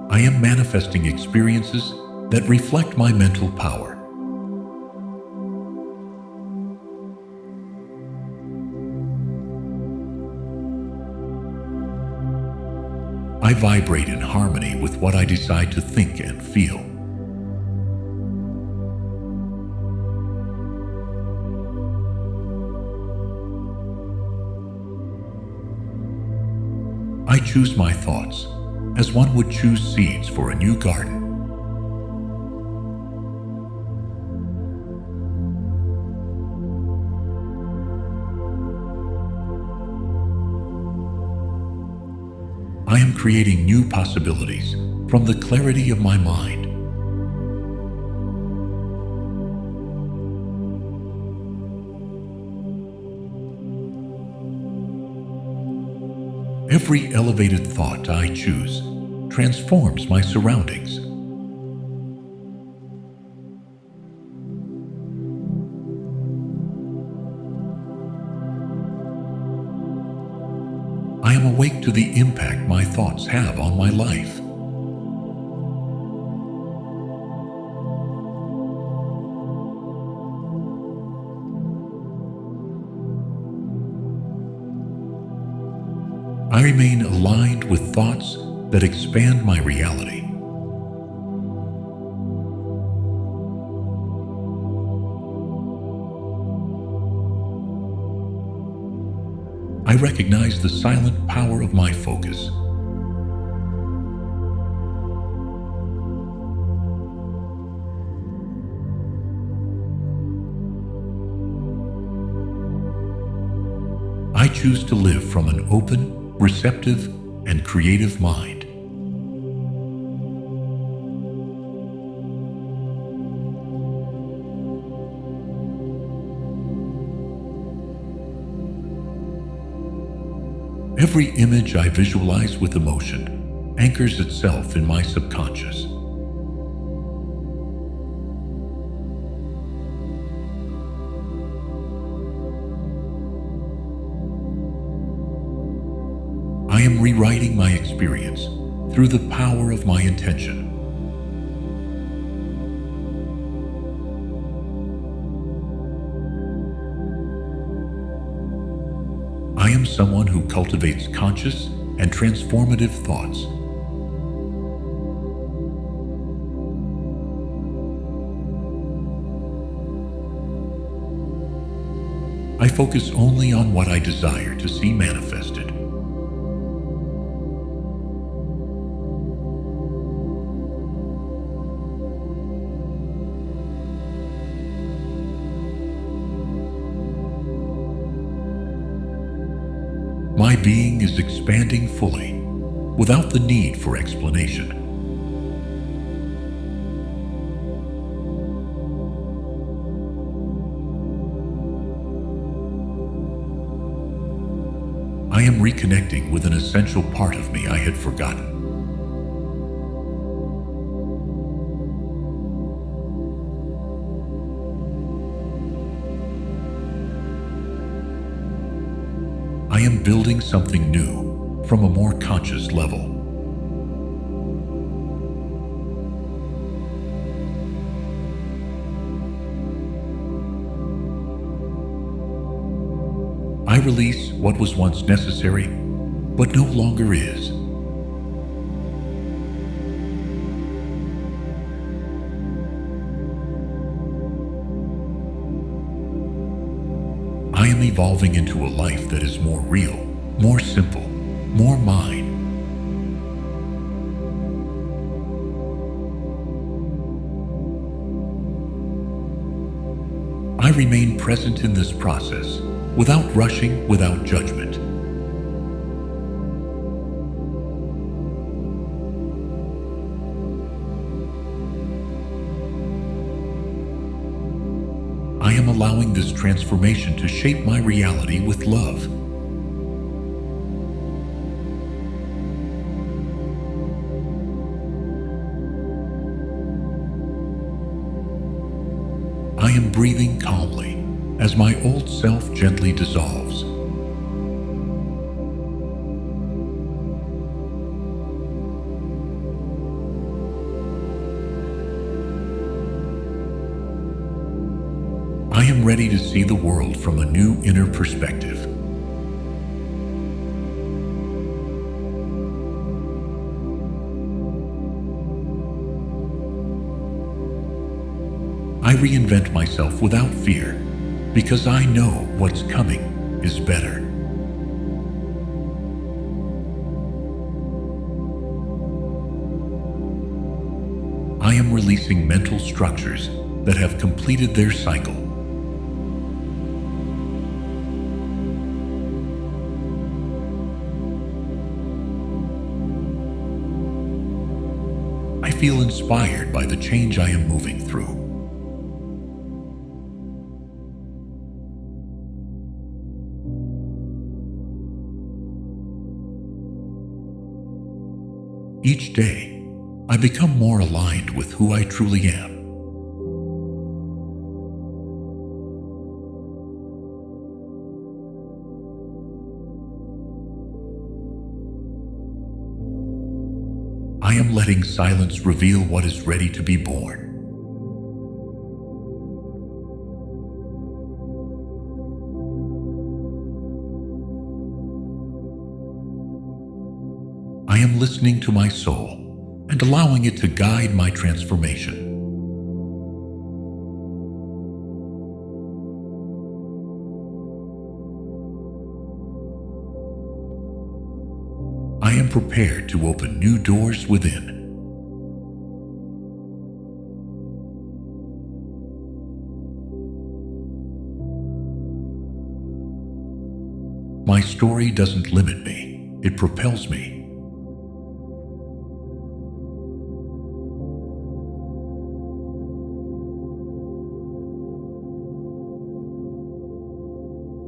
I am manifesting experiences that reflect my mental power. I vibrate in harmony with what I decide to think and feel. I choose my thoughts as one would choose seeds for a new garden. I am creating new possibilities from the clarity of my mind. Every elevated thought I choose transforms my surroundings. I am awake to the impact my thoughts have on my life. I remain aligned with thoughts that expand my reality. I recognize the silent power of my focus. I choose to live from an open, receptive, and creative mind. Every image I visualize with emotion anchors itself in my subconscious. I am rewriting my experience through the power of my intention. I am someone who cultivates conscious and transformative thoughts. I focus only on what I desire to see manifested. My being is expanding fully, without the need for explanation. I am reconnecting with an essential part of me I had forgotten. I am building something new from a more conscious level. I release what was once necessary, but no longer is. I am evolving into a life that is more real, more simple, more mine. I remain present in this process, without rushing, without judgment. I am allowing this transformation to shape my reality with love. I am breathing calmly as my old self gently dissolves. I am ready to see the world from a new inner perspective. I reinvent myself without fear, because I know what's coming is better. I am releasing mental structures that have completed their cycle. feel inspired by the change I am moving through. Each day, I become more aligned with who I truly am. I am letting silence reveal what is ready to be born. I am listening to my soul and allowing it to guide my transformation. I am prepared to open new doors within. My story doesn't limit me, it propels me.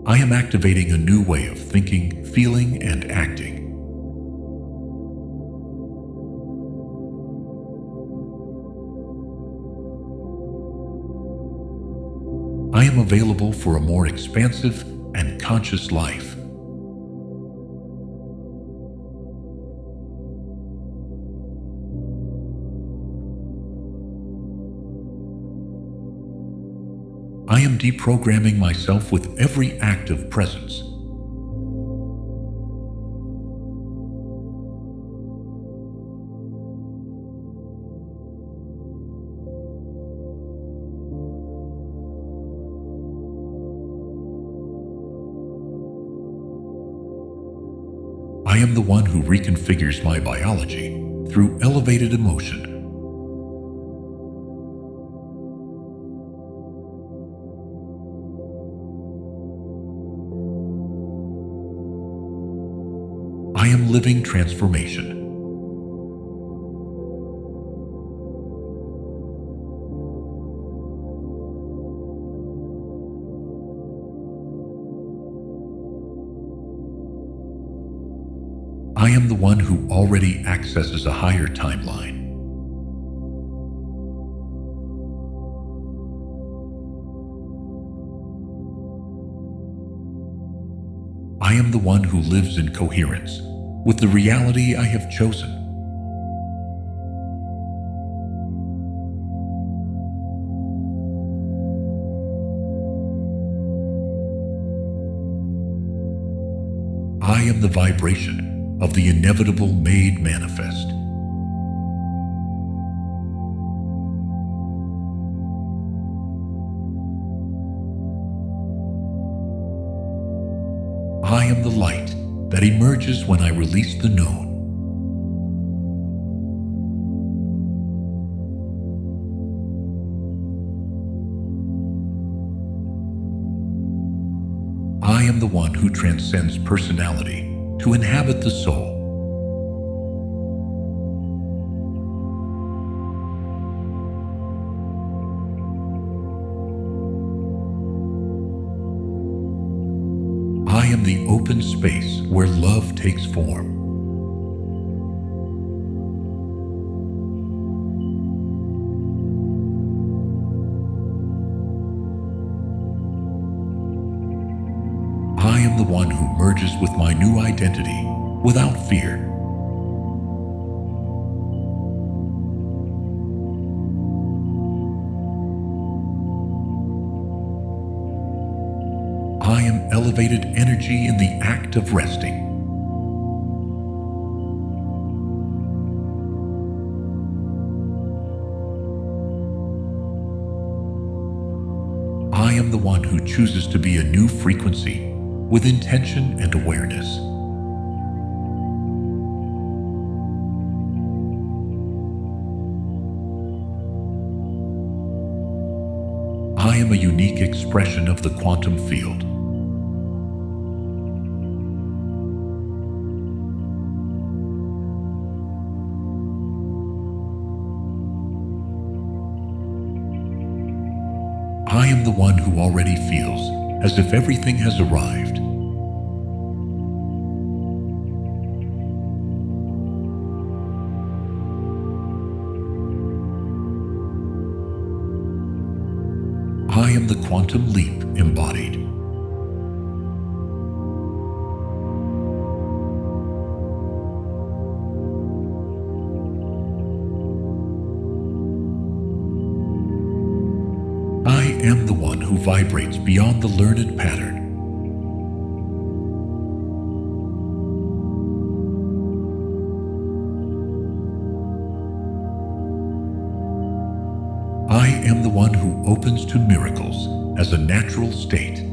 I am activating a new way of thinking, feeling, and acting. I am available for a more expansive and conscious life. I am deprogramming myself with every act of presence. I am the one who reconfigures my biology through elevated emotion. I am living transformation. I am the one who already accesses a higher timeline. I am the one who lives in coherence with the reality I have chosen. I am the vibration of the inevitable made manifest. I am the light that emerges when I release the known. I am the one who transcends personality to inhabit the soul. I am the open space where love takes form. I am the one who merges with my new identity without fear. I am elevated energy in the act of resting. I am the one who chooses to be a new frequency with intention and awareness. I am a unique expression of the quantum field. I am the one who already feels as if everything has arrived. I am the quantum leap embodied. I am the one who vibrates beyond the learned pattern. I am the one who opens to miracles as a natural state.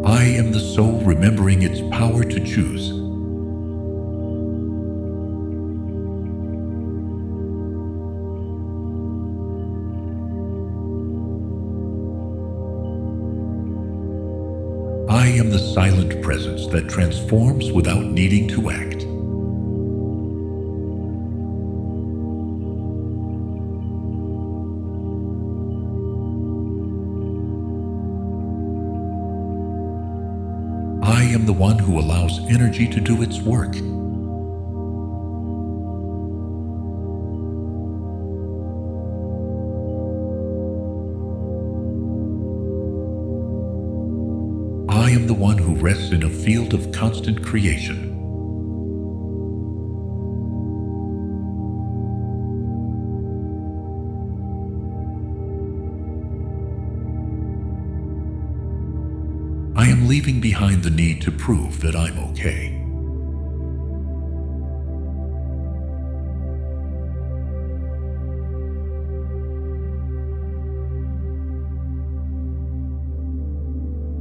I am the soul remembering its power to choose. I am the silent presence that transforms without needing to act. I am the one who allows energy to do its work. I am the one who rests in a field of constant creation. I am leaving behind the need to prove that I'm okay.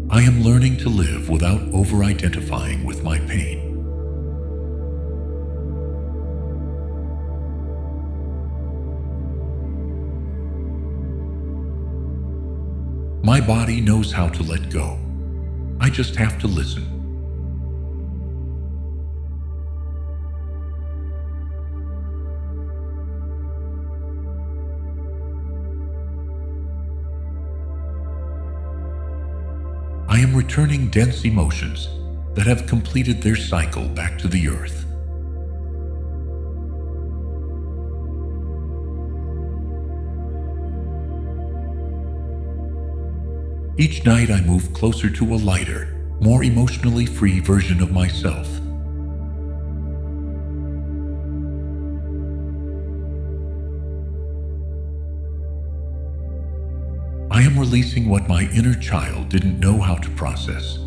I am learning to live without over-identifying with my pain. My body knows how to let go. I just have to listen. I am returning dense emotions that have completed their cycle back to the earth. Each night I move closer to a lighter, more emotionally free version of myself. I am releasing what my inner child didn't know how to process.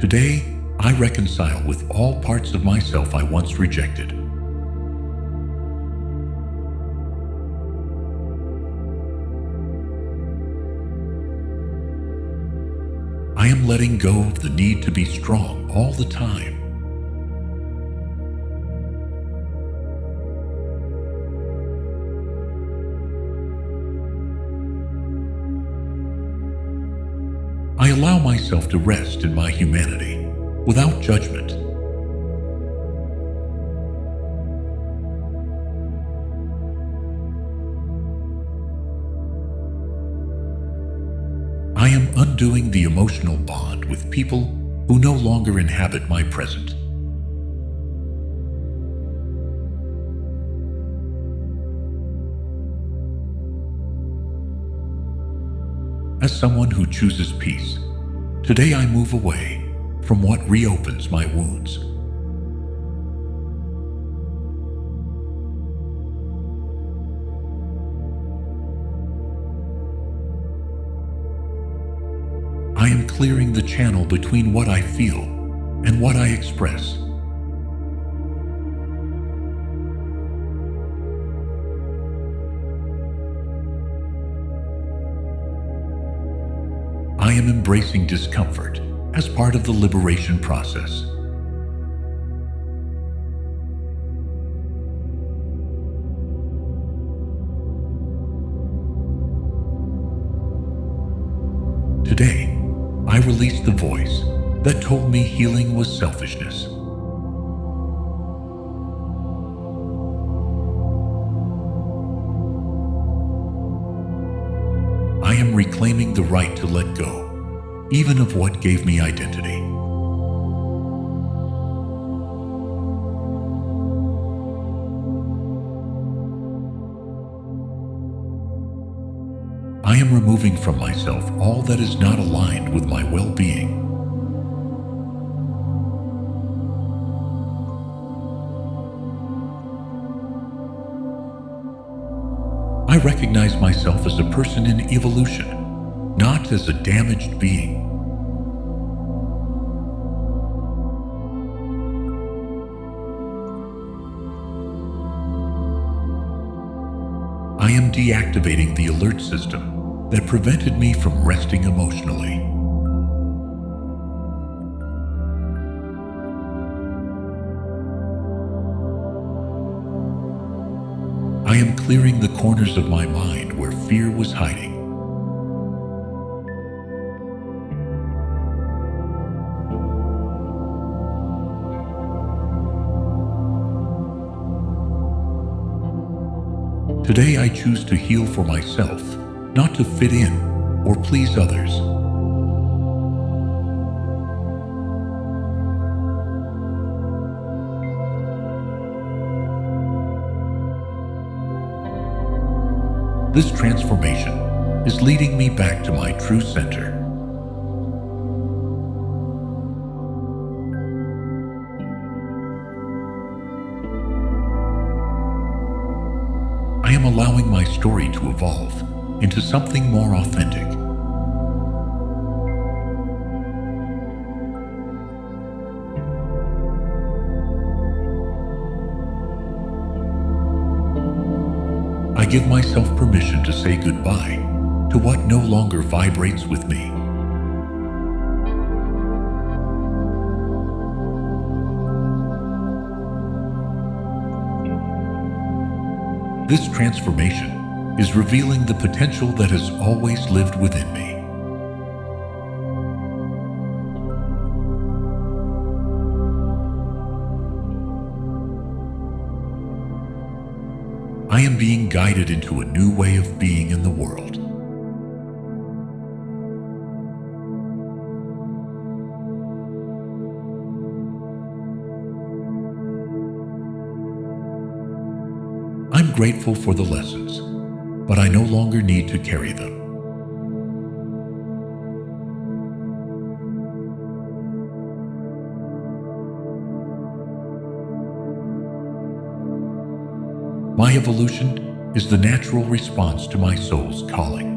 Today, I reconcile with all parts of myself I once rejected. I am letting go of the need to be strong all the time. I allow myself to rest in my humanity without judgment. I am undoing the emotional bond with people who no longer inhabit my present. As someone who chooses peace, today I move away from what reopens my wounds. I am clearing the channel between what I feel and what I express. I am embracing discomfort as part of the liberation process. I released the voice that told me healing was selfishness. I am reclaiming the right to let go, even of what gave me identity. I am removing from myself all that is not aligned with my well-being. I recognize myself as a person in evolution, not as a damaged being. I am deactivating the alert system that prevented me from resting emotionally. I am clearing the corners of my mind where fear was hiding. Today I choose to heal for myself, not to fit in or please others. This transformation is leading me back to my true center. I am allowing my story to evolve into something more authentic. I give myself permission to say goodbye to what no longer vibrates with me. This transformation is revealing the potential that has always lived within me. I am being guided into a new way of being in the world. I'm grateful for the lessons, but I no longer need to carry them. My evolution is the natural response to my soul's calling.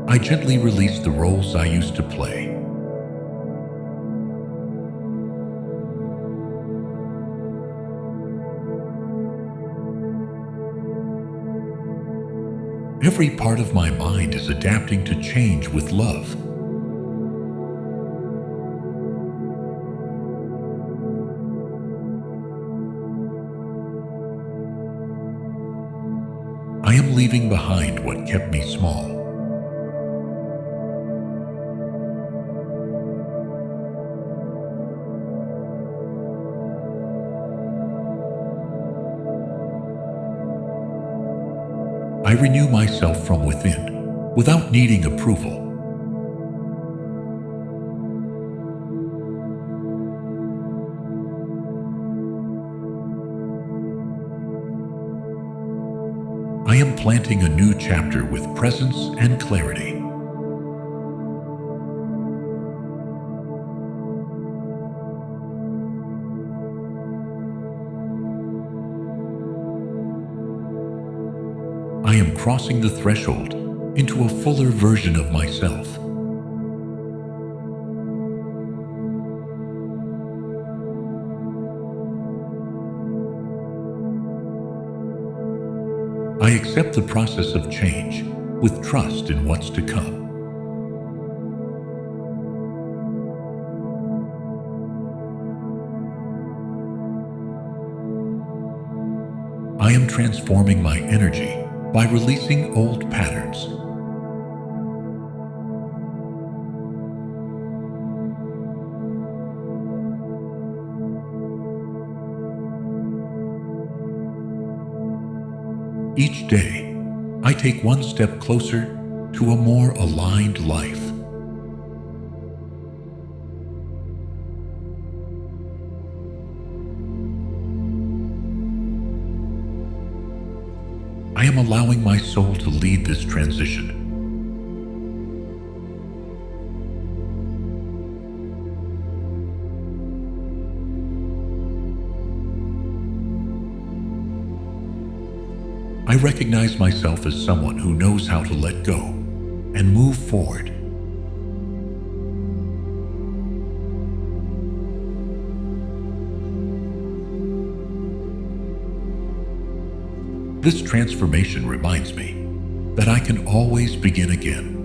I gently release the roles I used to play. Every part of my mind is adapting to change with love. I am leaving behind what kept me small. I renew myself from within, without needing approval. I am planting a new chapter with presence and clarity. I am crossing the threshold into a fuller version of myself. I accept the process of change with trust in what's to come. transforming my energy by releasing old patterns. Each day, I take one step closer to a more aligned life. I am allowing my soul to lead this transition. I recognize myself as someone who knows how to let go and move forward. This transformation reminds me that I can always begin again.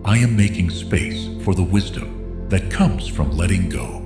I am making space for the wisdom that comes from letting go.